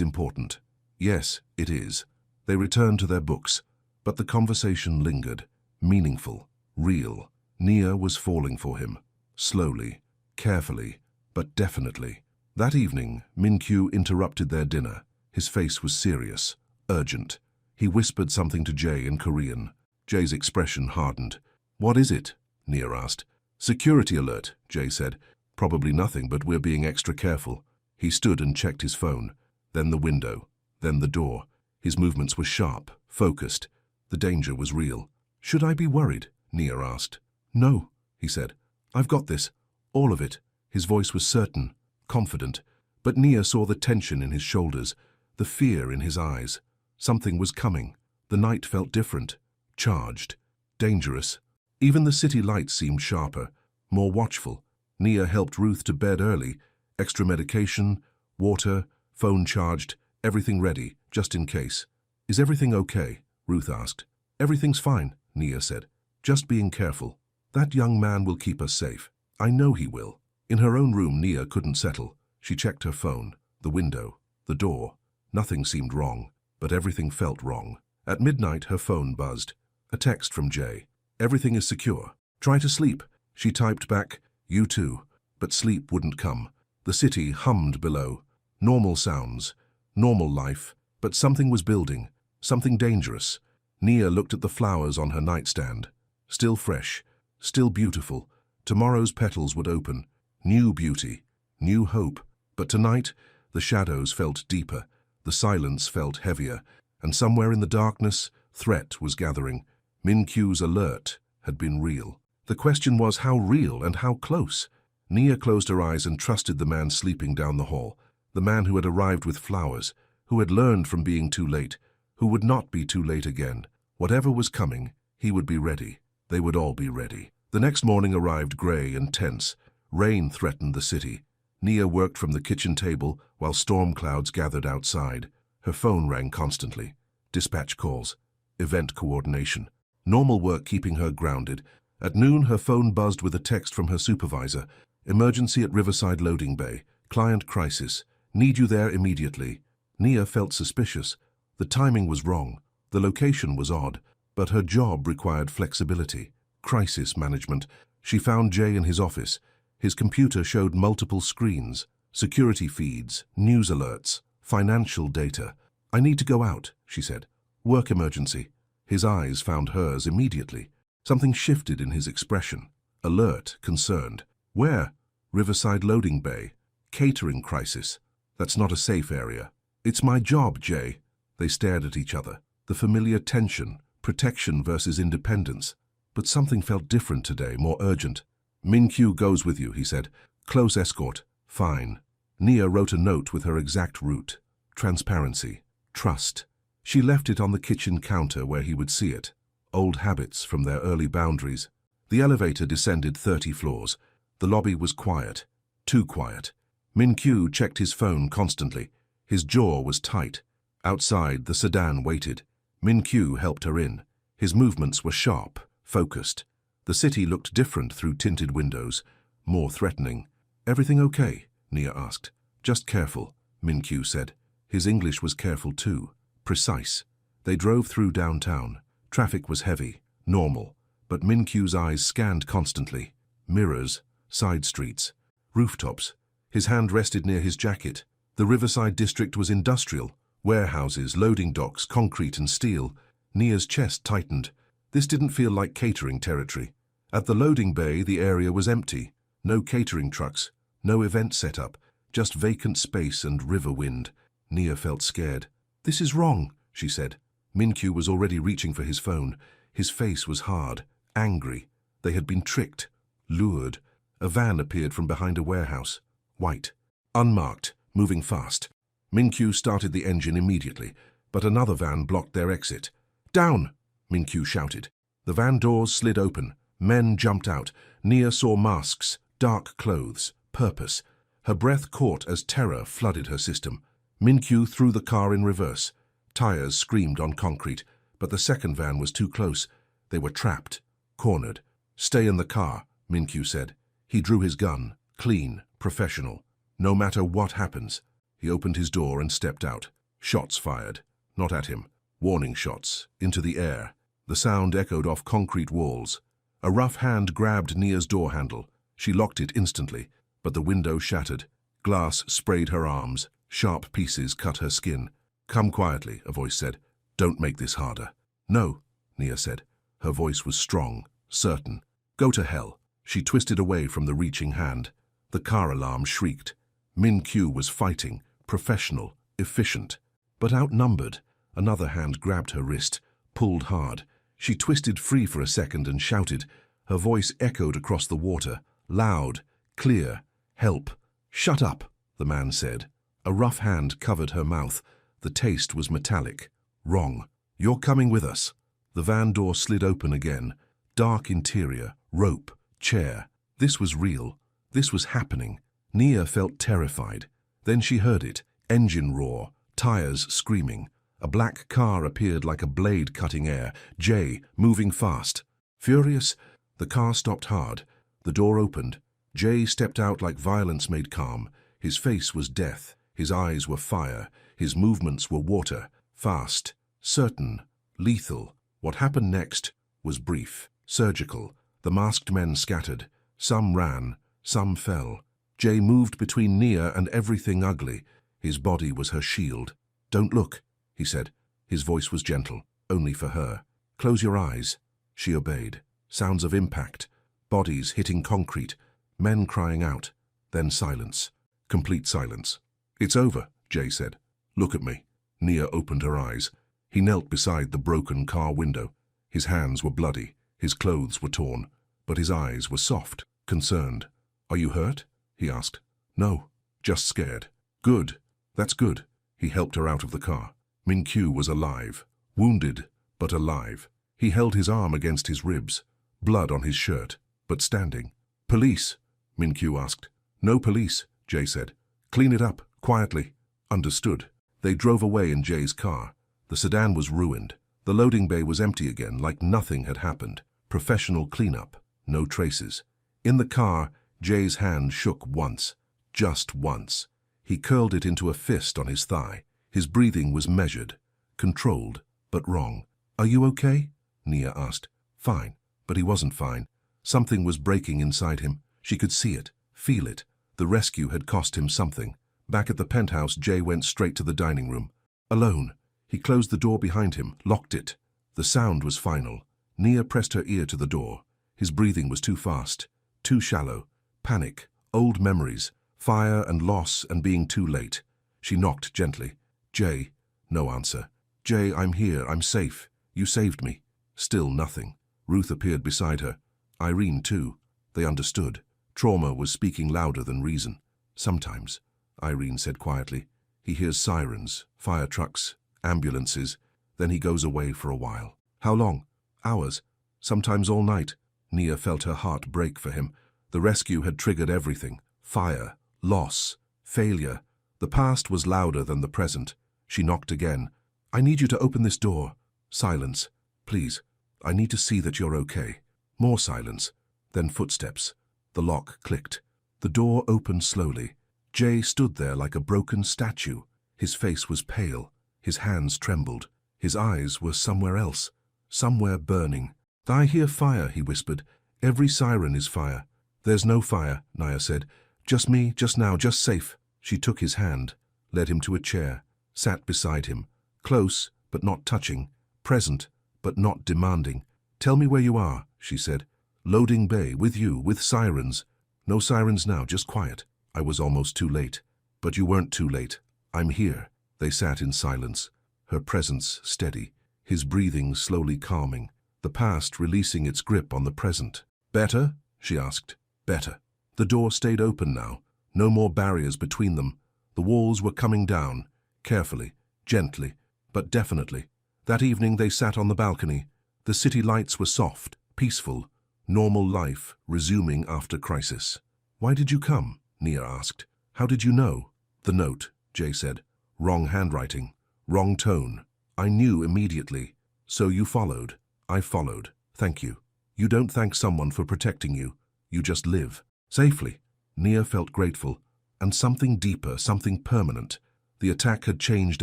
important. Yes, it is. They returned to their books, but the conversation lingered. Meaningful. Real. Nia was falling for him. Slowly. Carefully. But definitely. That evening, Min-kyu interrupted their dinner. His face was serious. Urgent. He whispered something to Jae in Korean. Jae's expression hardened. "What is it?" Nia asked. "Security alert," Jae said. "Probably nothing, but we're being extra careful." He stood and checked his phone. Then the window. Then the door. His movements were sharp, focused. The danger was real. "Should I be worried?" Nia asked. "No," he said. "I've got this. All of it." His voice was certain, confident. But Nia saw the tension in his shoulders, the fear in his eyes. Something was coming. The night felt different. Charged. Dangerous. Even the city lights seemed sharper, more watchful. Nia helped Ruth to bed early. Extra medication, water, phone charged, everything ready, just in case. "Is everything okay?" Ruth asked. "Everything's fine," Nia said. "Just being careful. That young man will keep us safe. I know he will." In her own room, Nia couldn't settle. She checked her phone, the window, the door. Nothing seemed wrong, but everything felt wrong. At midnight, her phone buzzed. A text from Jae. "Everything is secure. Try to sleep." She typed back, "You too." But sleep wouldn't come. The city hummed below. Normal sounds, normal life, but something was building, something dangerous. Nia looked at the flowers on her nightstand. Still fresh, still beautiful. Tomorrow's petals would open. New beauty, new hope. But tonight, the shadows felt deeper, the silence felt heavier, and somewhere in the darkness, threat was gathering. Min-kyu's alert had been real. The question was how real and how close. Nia closed her eyes and trusted the man sleeping down the hall, the man who had arrived with flowers, who had learned from being too late, who would not be too late again. Whatever was coming, he would be ready. They would all be ready. The next morning arrived grey and tense. Rain threatened the city. Nia worked from the kitchen table while storm clouds gathered outside. Her phone rang constantly. Dispatch calls. Event coordination. Normal work keeping her grounded. At noon, her phone buzzed with a text from her supervisor. "Emergency at Riverside Loading Bay. Client crisis. Need you there immediately." Nia felt suspicious. The timing was wrong. The location was odd. But her job required flexibility. Crisis management. She found Jae in his office. His computer showed multiple screens, security feeds, news alerts, financial data. "I need to go out," she said. "Work emergency." His eyes found hers immediately. Something shifted in his expression. Alert, concerned. "Where?" "Riverside Loading Bay. Catering crisis. That's not a safe area." "It's my job, Jae." They stared at each other. The familiar tension, protection versus independence. But something felt different today, more urgent. "Min-kyu goes with you," he said. "Close escort." "Fine." Nia wrote a note with her exact route. Transparency. Trust. She left it on the kitchen counter where he would see it. Old habits from their early boundaries. The elevator descended 30 floors. The lobby was quiet. Too quiet. Min-kyu checked his phone constantly. His jaw was tight. Outside, the sedan waited. Min-kyu helped her in. His movements were sharp, focused. The city looked different through tinted windows, more threatening. "Everything okay?" Nia asked. "Just careful," Min-kyu said. His English was careful too, precise. They drove through downtown. Traffic was heavy, normal, but Min-kyu's eyes scanned constantly. Mirrors, side streets, rooftops. His hand rested near his jacket. The Riverside district was industrial. Warehouses, loading docks, concrete and steel. Nia's chest tightened. This didn't feel like catering territory. At the loading bay, the area was empty. No catering trucks, no event setup, just vacant space and river wind. Nia felt scared. "This is wrong," she said. Min-kyu was already reaching for his phone. His face was hard, angry. They had been tricked, lured. A van appeared from behind a warehouse. White, unmarked, moving fast. Min-kyu started the engine immediately, but another van blocked their exit. "Down!" Min-kyu shouted. The van doors slid open. Men jumped out. Nia saw masks, dark clothes, purpose. Her breath caught as terror flooded her system. Min-kyu threw the car in reverse. Tires screamed on concrete, but the second van was too close. They were trapped, cornered. "Stay in the car," Min-kyu said. He drew his gun, Clean, professional. No matter what happens. He opened his door and stepped out. Shots fired. Not at him. Warning shots. Into the air. The sound echoed off concrete walls. A rough hand grabbed Nia's door handle. She locked it instantly, but the window shattered. Glass sprayed her arms. Sharp pieces cut her skin. "Come quietly," a voice said. "Don't make this harder." "No," Nia said. Her voice was strong, certain. "Go to hell." She twisted away from the reaching hand. The car alarm shrieked. Min-Kyu was fighting, professional, efficient. But outnumbered, another hand grabbed her wrist, pulled hard. She twisted free for a second and shouted. Her voice echoed across the water, loud, clear. "Help." "Shut up," the man said. A rough hand covered her mouth. The taste was metallic. "Wrong. You're coming with us." The van door slid open again. Dark interior, rope, chair. This was real. This was happening. Nia felt terrified. Then she heard it. Engine roar, tires screaming. A black car appeared like a blade cutting air. Jay, moving fast. Furious, the car stopped hard. The door opened. Jay stepped out like violence made calm. His face was death. His eyes were fire. His movements were water. Fast, certain, lethal. What happened next was brief, surgical. The masked men scattered. Some ran, some fell. Jay moved between Nia and everything ugly. His body was her shield. "Don't look," he said. His voice was gentle, only for her. "Close your eyes." She obeyed. Sounds of impact. Bodies hitting concrete. Men crying out. Then silence. Complete silence. "It's over," Jay said. "Look at me." Nia opened her eyes. He knelt beside the broken car window. His hands were bloody. His clothes were torn. But his eyes were soft, concerned. "Are you hurt?" he asked. "No, just scared." "Good. That's good." He helped her out of the car. Min-Kyu was alive. Wounded, but alive. He held his arm against his ribs. Blood on his shirt, but standing. "Police?" Min-Kyu asked. "No police," Jay said. "Clean it up, quietly." Understood. They drove away in Jay's car. The sedan was ruined. The loading bay was empty again, like nothing had happened. Professional cleanup. No traces. In the car, Jay's hand shook once. Just once. He curled it into a fist on his thigh. His breathing was measured. Controlled, but wrong. "Are you okay?" Nia asked. Fine. But he wasn't fine. Something was breaking inside him. She could see it, feel it. The rescue had cost him something. Back at the penthouse, Jay went straight to the dining room. Alone. He closed the door behind him, locked it. The sound was final. Nia pressed her ear to the door. His breathing was too fast, too shallow. Panic, old memories, fire and loss and being too late. She knocked gently. "Jay." No answer. "Jay, I'm here, I'm safe. You saved me." Still nothing. Ruth appeared beside her. Irene too. They understood. Trauma was speaking louder than reason. "Sometimes," Irene said quietly, "he hears sirens, fire trucks, ambulances, then he goes away for a while." "How long?" "Hours. Sometimes all night." Nia felt her heart break for him. The rescue had triggered everything. Fire, loss, failure. The past was louder than the present. She knocked again. "I need you to open this door." Silence. "Please, I need to see that you're okay." More silence. Then footsteps. The lock clicked. The door opened slowly. Jay stood there like a broken statue. His face was pale. His hands trembled. His eyes were somewhere else. Somewhere burning. "I hear fire," he whispered. "Every siren is fire." "There's no fire," Nia said. "Just me, just now, just safe." She took his hand, led him to a chair, sat beside him. Close, but not touching. Present, but not demanding. "Tell me where you are," she said. "Loading bay, with you, with sirens." "No sirens now, just quiet." "I was almost too late." "But you weren't too late. I'm here." They sat in silence, her presence steady, his breathing slowly calming, the past releasing its grip on the present. "Better?" she asked. "Better." The door stayed open now, no more barriers between them. The walls were coming down, carefully, gently, but definitely. That evening they sat on the balcony. The city lights were soft, peaceful, normal life resuming after crisis. "Why did you come?" Nia asked. "How did you know?" "The note," Jay said. "Wrong handwriting, wrong tone. I knew immediately. So you followed." "I followed. Thank you." "You don't thank someone for protecting you. You just live. Safely." Nia felt grateful, and something deeper, something permanent. The attack had changed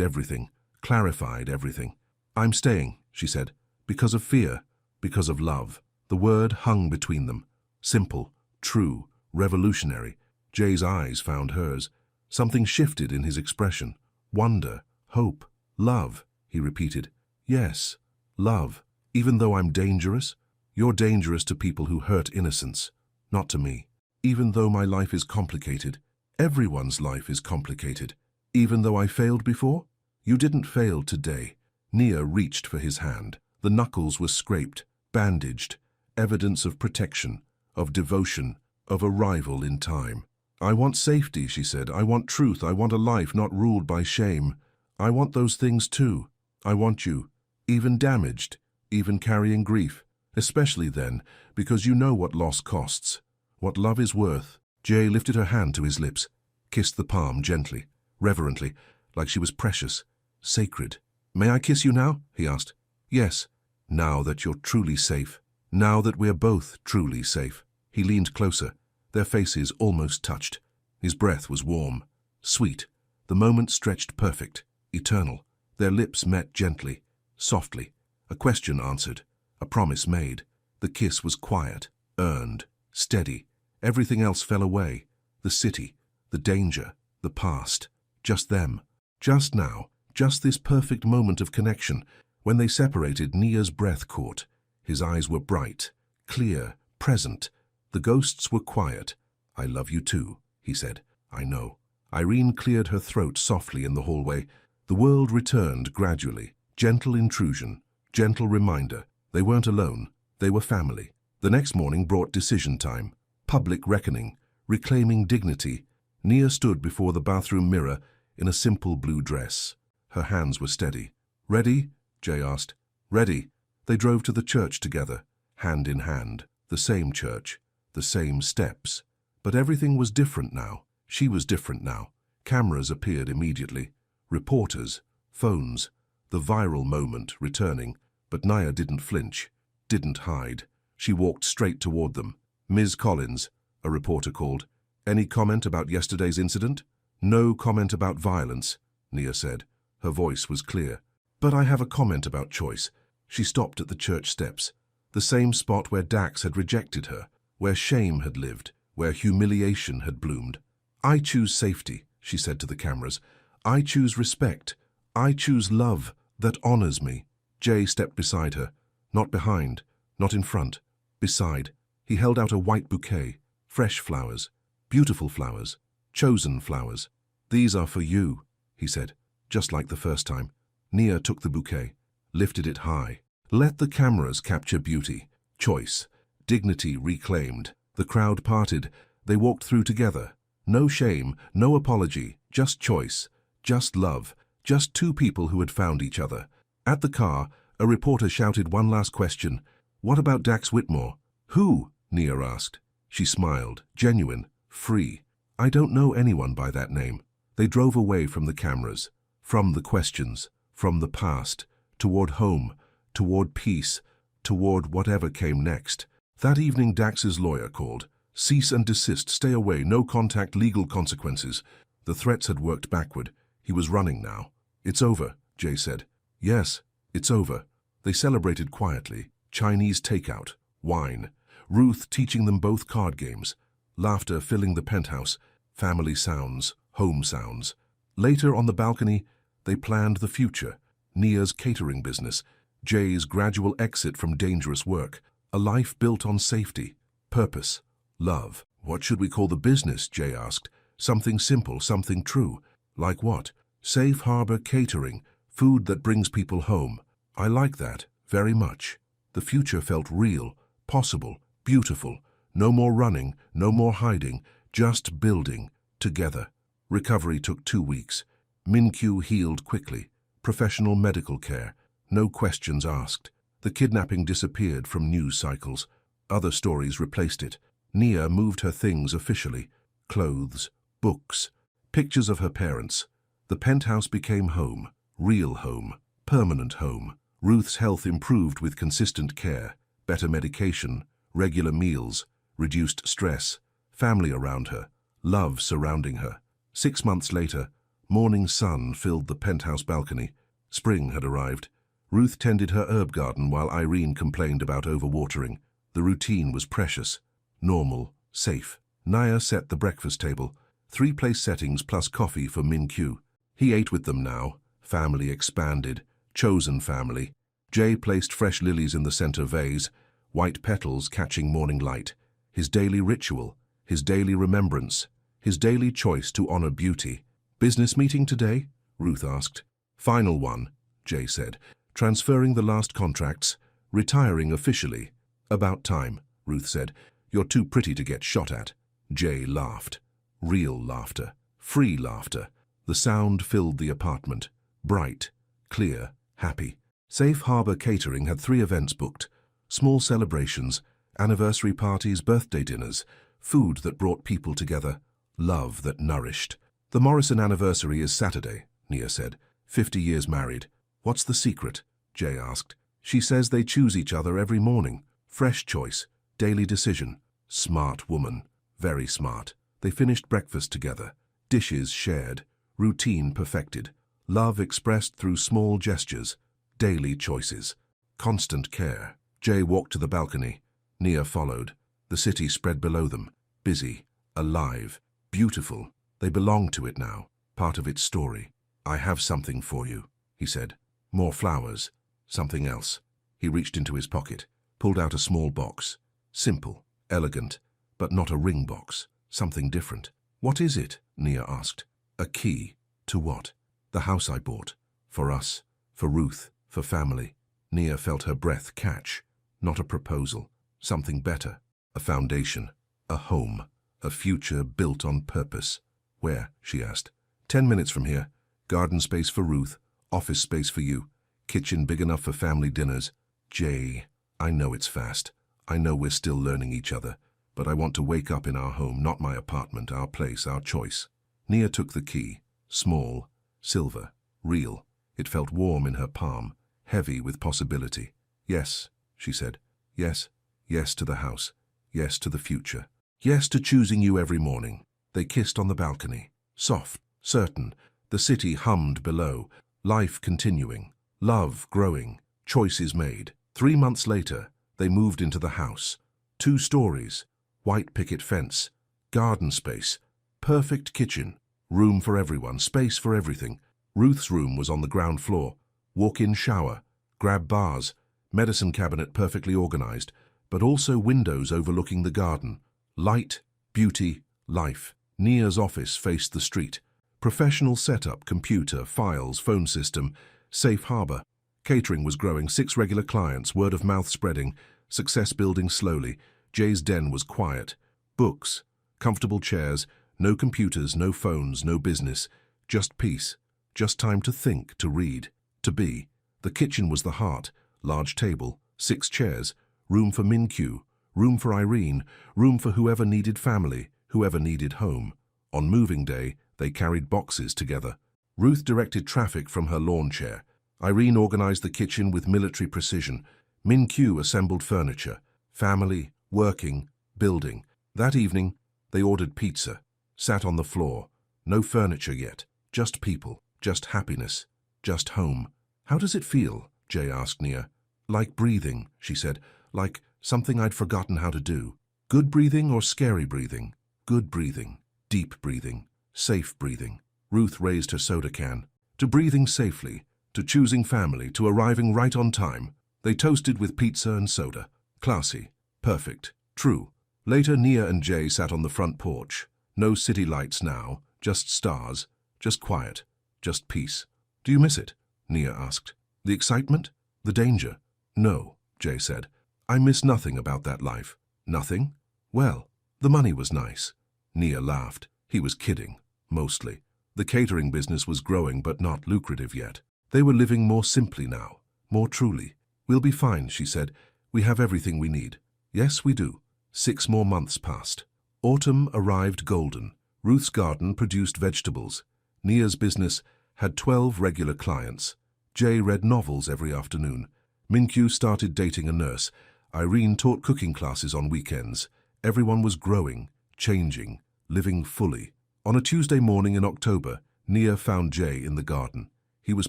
everything, clarified everything. "I'm staying," she said, "because of fear, because of love." The word hung between them. Simple, true, revolutionary. Jay's eyes found hers. Something shifted in his expression. Wonder, hope, love, he repeated. "Yes, love. Even though I'm dangerous, you're dangerous to people who hurt innocence, not to me. Even though my life is complicated, everyone's life is complicated. Even though I failed before, you didn't fail today." Nia reached for his hand. The knuckles were scraped, bandaged, evidence of protection, of devotion, of arrival in time. "I want safety," she said. "I want truth. I want a life not ruled by shame. I want those things too. I want you, even damaged, even carrying grief, especially then, because you know what loss costs, what love is worth." Jay lifted her hand to his lips, kissed the palm gently, reverently, like she was precious, sacred. "May I kiss you now?" he asked. "Yes, now that you're truly safe. Now that we're both truly safe." He leaned closer, their faces almost touched. His breath was warm, sweet. The moment stretched perfect, eternal. Their lips met gently, softly. A question answered, a promise made. The kiss was quiet, earned, steady. Everything else fell away. The city, the danger, the past. Just them. Just now. Just this perfect moment of connection. When they separated, Nia's breath caught. His eyes were bright, clear, present. The ghosts were quiet. "I love you too," he said. "I know." Irene cleared her throat softly in the hallway. The world returned gradually. Gentle intrusion, gentle reminder. They weren't alone. They were family. The next morning brought decision time. Public reckoning. Reclaiming dignity. Nia stood before the bathroom mirror in a simple blue dress. Her hands were steady. "Ready?" Jay asked. "Ready." They drove to the church together, hand in hand. The same church, the same steps. But everything was different now. She was different now. Cameras appeared immediately. Reporters, phones. The viral moment returning. But Nia didn't flinch, didn't hide. She walked straight toward them. "Ms. Collins," a reporter called. "Any comment about yesterday's incident?" "No comment about violence," Nia said. Her voice was clear. "But I have a comment about choice." She stopped at the church steps, the same spot where Dax had rejected her, where shame had lived, where humiliation had bloomed. "I choose safety," she said to the cameras. "I choose respect. I choose love that honors me." Jay stepped beside her, not behind, not in front, beside. He held out a white bouquet, fresh flowers, beautiful flowers, chosen flowers. "These are for you," he said, just like the first time. Nia took the bouquet, lifted it high. Let the cameras capture beauty, choice, dignity reclaimed. The crowd parted. They walked through together. No shame, no apology, just choice, just love, just two people who had found each other. At the car, a reporter shouted one last question. "What about Dax Whitmore?" "Who?" Nia asked. She smiled, genuine, free. "I don't know anyone by that name." They drove away from the cameras, from the questions, from the past, toward home, toward peace, toward whatever came next. That evening Dax's lawyer called. "Cease and desist, stay away, no contact, legal consequences." The threats had worked backward. He was running now. "It's over," Jay said. "Yes, it's over." They celebrated quietly. Chinese takeout, wine, Ruth teaching them both card games, laughter filling the penthouse, family sounds, home sounds. Later on the balcony, they planned the future. Nia's catering business, Jay's gradual exit from dangerous work, a life built on safety, purpose, love. "What should we call the business?" Jay asked. "Something simple, something true." "Like what?" "Safe harbor catering, food that brings people home." "I like that, very much." The future felt real, possible, beautiful. No more running, no more hiding, just building, together. Recovery took 2 weeks. Min-Kyu healed quickly. Professional medical care. No questions asked. The kidnapping disappeared from news cycles. Other stories replaced it. Nia moved her things officially. Clothes, books, pictures of her parents. The penthouse became home. Real home. Permanent home. Ruth's health improved with consistent care. Better medication, regular meals, reduced stress, family around her, love surrounding her. 6 months later, morning sun filled the penthouse balcony. Spring had arrived. Ruth tended her herb garden while Irene complained about overwatering. The routine was precious, normal, safe. Nia set the breakfast table, 3-place settings plus coffee for Min-Kyu. He ate with them now. Family expanded, chosen family. Jay placed fresh lilies in the center vase, white petals catching morning light. His daily ritual, his daily remembrance, his daily choice to honor beauty. Business meeting today? Ruth asked. Final one, Jay said. Transferring the last contracts, retiring officially. About time, Ruth said. You're too pretty to get shot at. Jay laughed. Real laughter. Free laughter. The sound filled the apartment. Bright, clear, happy. Safe Harbor Catering had 3 events booked. Small celebrations, anniversary parties, birthday dinners, food that brought people together, love that nourished. The Morrison anniversary is Saturday, Nia said. 50 years married. What's the secret? Jay asked. She says they choose each other every morning. Fresh choice, daily decision. Smart woman. Very smart. They finished breakfast together. Dishes shared. Routine perfected. Love expressed through small gestures. Daily choices. Constant care. Jay walked to the balcony. Nia followed. The city spread below them. Busy. Alive. Beautiful. They belonged to it now. Part of its story. I have something for you, he said. More flowers. Something else. He reached into his pocket, pulled out a small box. Simple, elegant, but not a ring box. Something different. What is it? Nia asked. A key. To what? The house I bought. For us. For Ruth. For family. Nia felt her breath catch. Not a proposal. Something better. A foundation. A home. A future built on purpose. Where? She asked. 10 minutes from here. Garden space for Ruth. Office space for you. Kitchen big enough for family dinners. Jay, I know it's fast. I know we're still learning each other. But I want to wake up in our home, not my apartment, our place, our choice. Nia took the key. Small. Silver. Real. It felt warm in her palm. Heavy with possibility. Yes, she said. Yes. Yes to the house. Yes to the future. Yes to choosing you every morning. They kissed on the balcony. Soft. Certain. The city hummed below. Life continuing. Love growing. Choices made. 3 months later, they moved into the house. 2 stories. White picket fence. Garden space. Perfect kitchen. Room for everyone. Space for everything. Ruth's room was on the ground floor. Walk-in shower. Grab bars. Medicine cabinet perfectly organized, but also windows overlooking the garden. Light, beauty, life. Nia's office faced the street. Professional setup, computer, files, phone system, safe harbor. Catering was growing, 6 regular clients, word of mouth spreading, success building slowly. Jay's den was quiet. Books, comfortable chairs, no computers, no phones, no business. Just peace, just time to think, to read, to be. The kitchen was the heart, large table, 6 chairs, room for Min-Kyu, room for Irene, room for whoever needed family, whoever needed home. On moving day, they carried boxes together. Ruth directed traffic from her lawn chair. Irene organized the kitchen with military precision. Min-Kyu assembled furniture. Family, working, building. That evening, they ordered pizza. Sat on the floor. No furniture yet. Just people. Just happiness. Just home. How does it feel? Jay asked Nia. Like breathing, she said. Like something I'd forgotten how to do. Good breathing or scary breathing? Good breathing. Deep breathing. Safe breathing. Ruth raised her soda can. To breathing safely. To choosing family. To arriving right on time. They toasted with pizza and soda. Classy. Perfect. True. Later, Nia and Jay sat on the front porch. No city lights now. Just stars. Just quiet. Just peace. Do you miss it? Nia asked. The excitement? The danger? No, Jay said. I miss nothing about that life. Nothing? Well, the money was nice. Nia laughed. He was kidding. Mostly. The catering business was growing but not lucrative yet. They were living more simply now. More truly. We'll be fine, she said. We have everything we need. Yes, we do. 6 more months passed. Autumn arrived golden. Ruth's garden produced vegetables. Nia's business had 12 regular clients. Jay read novels every afternoon. Min-Kyu started dating a nurse. Irene taught cooking classes on weekends. Everyone was growing, changing. living fully. On a Tuesday morning in October, Nia found Jay in the garden. He was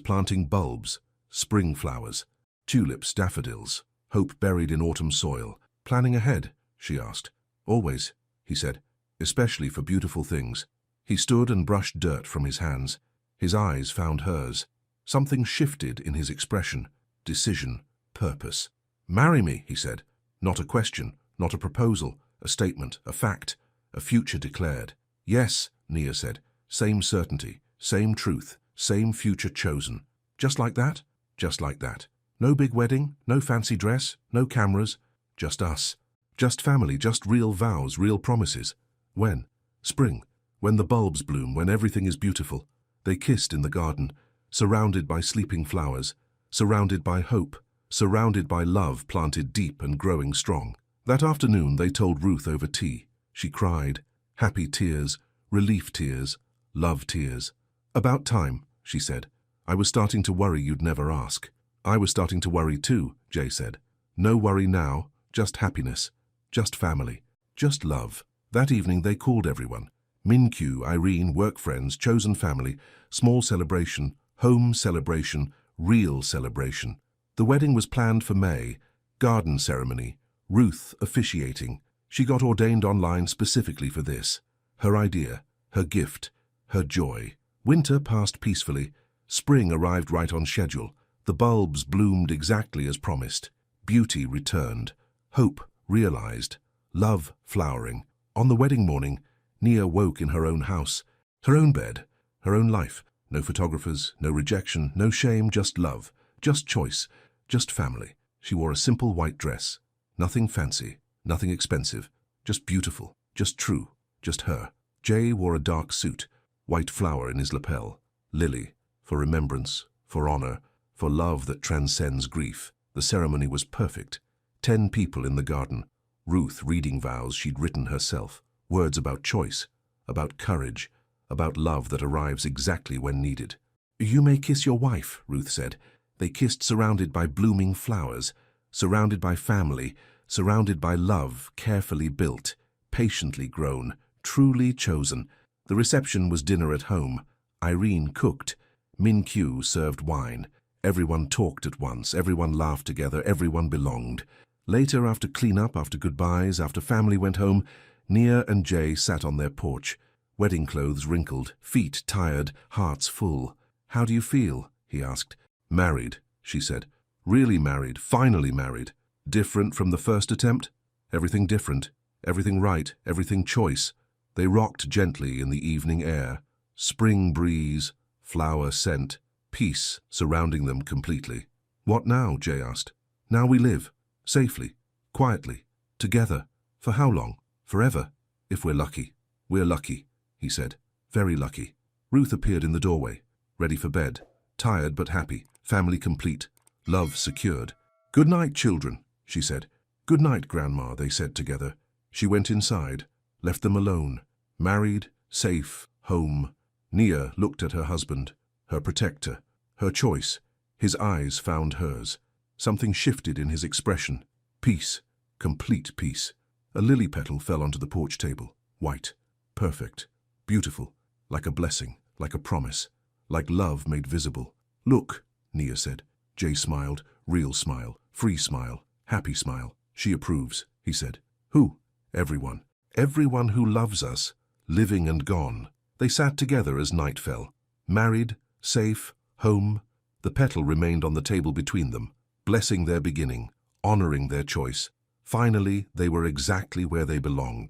planting bulbs, spring flowers, tulips, daffodils, hope buried in autumn soil. Planning ahead, she asked. Always, he said, especially for beautiful things. He stood and brushed dirt from his hands. His eyes found hers. Something shifted in his expression. Decision, purpose. Marry me, he said. Not a question, not a proposal, a statement, a fact, a future declared. Yes, Nia said. Same certainty, same truth, same future chosen. Just like that? Just like that. No big wedding, no fancy dress, no cameras. Just us. Just family, just real vows, real promises. When? Spring. When the bulbs bloom, when everything is beautiful. They kissed in the garden, surrounded by sleeping flowers, surrounded by hope, surrounded by love planted deep and growing strong. That afternoon they told Ruth over tea. She cried. Happy tears, relief tears, love tears. About time, she said. I was starting to worry you'd never ask. I was starting to worry too, Jay said. No worry now, just happiness, just family, just love. That evening they called everyone. Min-Kyu, Irene, work friends, chosen family, small celebration, home celebration, real celebration. The wedding was planned for May, garden ceremony, Ruth officiating. She got ordained online specifically for this. Her idea, her gift, her joy. Winter passed peacefully. Spring arrived right on schedule. The bulbs bloomed exactly as promised. Beauty returned. Hope realized. Love flowering. On the wedding morning, Nia woke in her own house, her own bed, her own life. No photographers, no rejection, no shame, just love, just choice, just family. She wore a simple white dress. Nothing fancy, nothing expensive, just beautiful, just true, just her. Jay wore a dark suit, white flower in his lapel. Lily, for remembrance, for honor, for love that transcends grief. The ceremony was perfect. 10 people in the garden. Ruth reading vows she'd written herself. Words about choice, about courage, about love that arrives exactly when needed. You may kiss your wife, Ruth said. They kissed surrounded by blooming flowers, surrounded by family, surrounded by love, carefully built, patiently grown, truly chosen. The reception was dinner at home. Irene cooked. Min-Kyu served wine. Everyone talked at once, everyone laughed together, everyone belonged. Later, after cleanup, after goodbyes, after family went home, Nia and Jay sat on their porch, wedding clothes wrinkled, feet tired, hearts full. How do you feel? He asked. Married, she said. Really married, finally married. Different from the first attempt? Everything different, everything right, everything choice. They rocked gently in the evening air. Spring breeze, flower scent, peace surrounding them completely. What now? Jay asked. Now we live, safely, quietly, together. For how long? Forever, if we're lucky. We're lucky, he said. Very lucky. Ruth appeared in the doorway, ready for bed. Tired but happy, family complete, love secured. Good night, children, she said. Good night, Grandma, they said together. She went inside, left them alone. Married, safe, home. Nia looked at her husband, her protector, her choice. His eyes found hers. Something shifted in his expression. Peace, complete peace. A lily petal fell onto the porch table. White, perfect, beautiful, like a blessing, like a promise, like love made visible. Look, Nia said. Jay smiled, real smile, free smile, happy smile. She approves, he said. Who? Everyone. Everyone who loves us, living and gone. They sat together as night fell. Married, safe, home. The petal remained on the table between them, blessing their beginning, honoring their choice. Finally, they were exactly where they belonged.